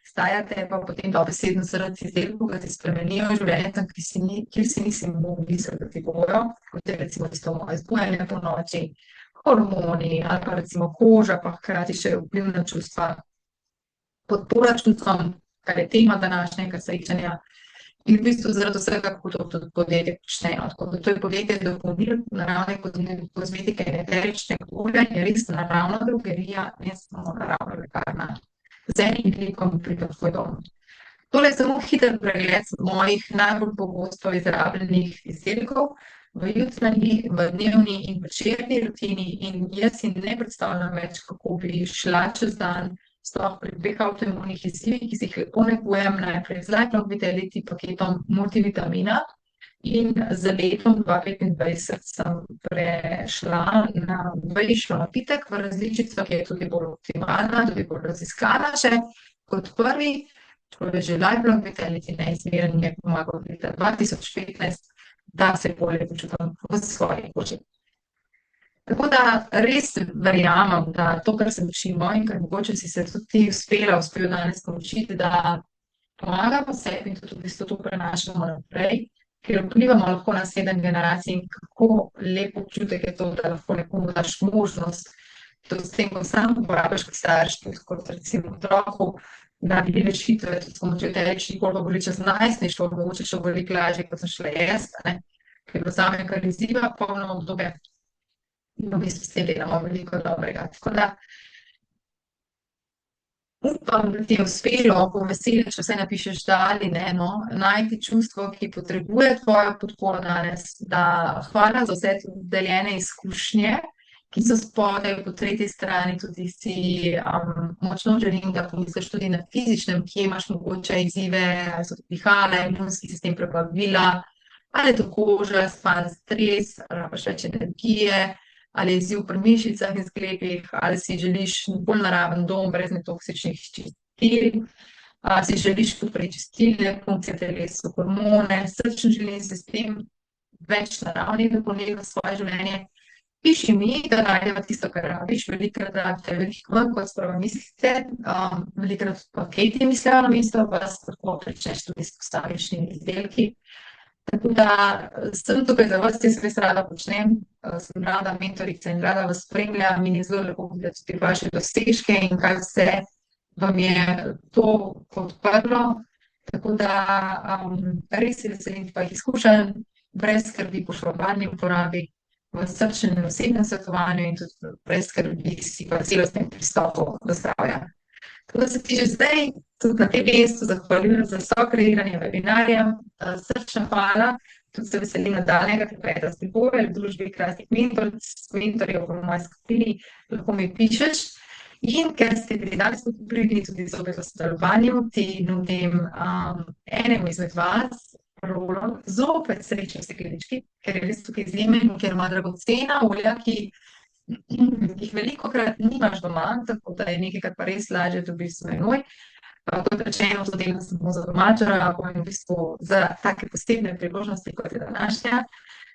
ostajate pa potem dobesedno zaradi izdelkov, ki ti spremenijo življenje tam, kjer si nisi mogel misliti, da ti bojo, kot je recimo tisto moje zbujanje po noči, hormoni ali pa recimo koža, pa hkrati še vplivna čustva, podpora čustvom, kar je tema današnjega srečanja. In v bistvu zaradi vsega, kako to tudi podjetje počnejo. Tako da to je podjetje dopolnil naravne kozmetike in eteričnega olja in je res naravna drogerija, ne samo naravna lekarna. Z enim klikom pride v tvoj dom. Tole je samo hiter pregled mojih najbolj pogosto izrabljenih izdelkov v jutranji, v dnevni in večerni rutini in jaz si ne predstavljam več, kako bi šla čez dan, sploh pri dveh avtoimunih izzivih, ki si jih lepo negujem, najprej z Lifelong Vitality paketom multivitamina in z letom 2025 sem prešla na vejšo napitek v različico, ki je tudi bolj optimalna, tudi bolj raziskana še kot prvi. To je že Lifelong Vitality neizmeren mi je pomagal od leta 2015, da se bolje počutim v svoji koži. Tako da res verjamem, da to, kar se učimo in kar mogoče si se tudi ti uspel danes naučiti, da pomagamo sebi in tudi v bistvu to prenašamo naprej, ker vplivamo lahko na 7 generacij in kako lep občutek je to, da lahko nekomu daš možnost, to s tem, ko sam uporabiš kot starš, tudi kot recimo otroku, da bi bile rešitve, tudi s pomočjo eteričnih olj, govori čez najstništvo, mogoče še veliko lažje, kot sem šla jaz, ker je bilo zame kar izziva, polno obdobje. In v bistvu s tem delamo veliko dobrega. Tako da upam, da ti je uspelo, bom vesela, če vse napišeš da ali ne, no, najti čustvo, ki potrebuje tvojo podporo danes, da hvala za vse deljene izkušnje, ki so spodaj po tretji strani, tudi si močno želim, da pomisliš tudi na fizičnem, kje imaš mogoče izzive, ali so to dihale, imunski sistem, prebavila, ali je to koža, span stres, ali pa še več energije, ali je izziv pri mišicah in sklepih, ali si želiš bolj naraven dom brez netoksičnih čistil, ali si želiš podpreti čistilne funkcije telesu, hormone, srčni življenjski sistem, več naravnih dopolnil v svoje življenje. Piši mi, da najdeva tisto, kar rabiš, velikokrat rabite veliko manj, kot sprva mislite, velikokrat paketi mislijo na mesto, vas lahko pričneš tudi s posamičnimi izdelki. Tako da sem tukaj za vas, jaz res rada počnem, sem rada mentorica in rada vas spremljam in je zelo lepo videti tudi vaše dosežke in kaj vse vam je to podprlo. Tako da res se veselim tvojih izkušenj, brez skrbi po šobarni uporabi, v srčnem in osebnem svetovanju in tudi brez skrbi si pa celostnem pristopu do zdravja. Tako da se ti že zdaj tudi na tem mestu zahvaljujem za sokreiranje webinarja. Srčna hvala, tudi se veselim nadaljnjega klepeta s teboj ali v družbi krasnih mentorjev v moji skupini, lahko mi pišeš. In ker ste bili danes pridni tudi zopet v sodelovanju, ti nudim enemu izmed vas, Rolon, zopet srečne steklenički, ker je res tukaj izjemen, ker ima dragocena olja, ki jih velikokrat nimaš doma, tako da je nekajkrat pa res lažje dobiš s menoj. Kot rečeno, to delam samo za domačo rabo in v bistvu za take posebne priložnosti, kot je današnja.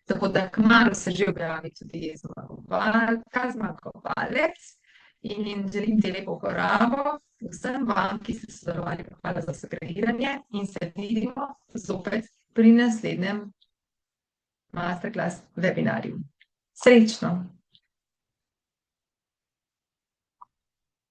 Tako da kmalu se že objavi tudi zmagovalec in želim ti lepo uporabo. Vsem vam, ki ste sodelovali, pa hvala za sukreiranje in se vidimo zopet pri naslednjem masterclass webinarju. Srečno!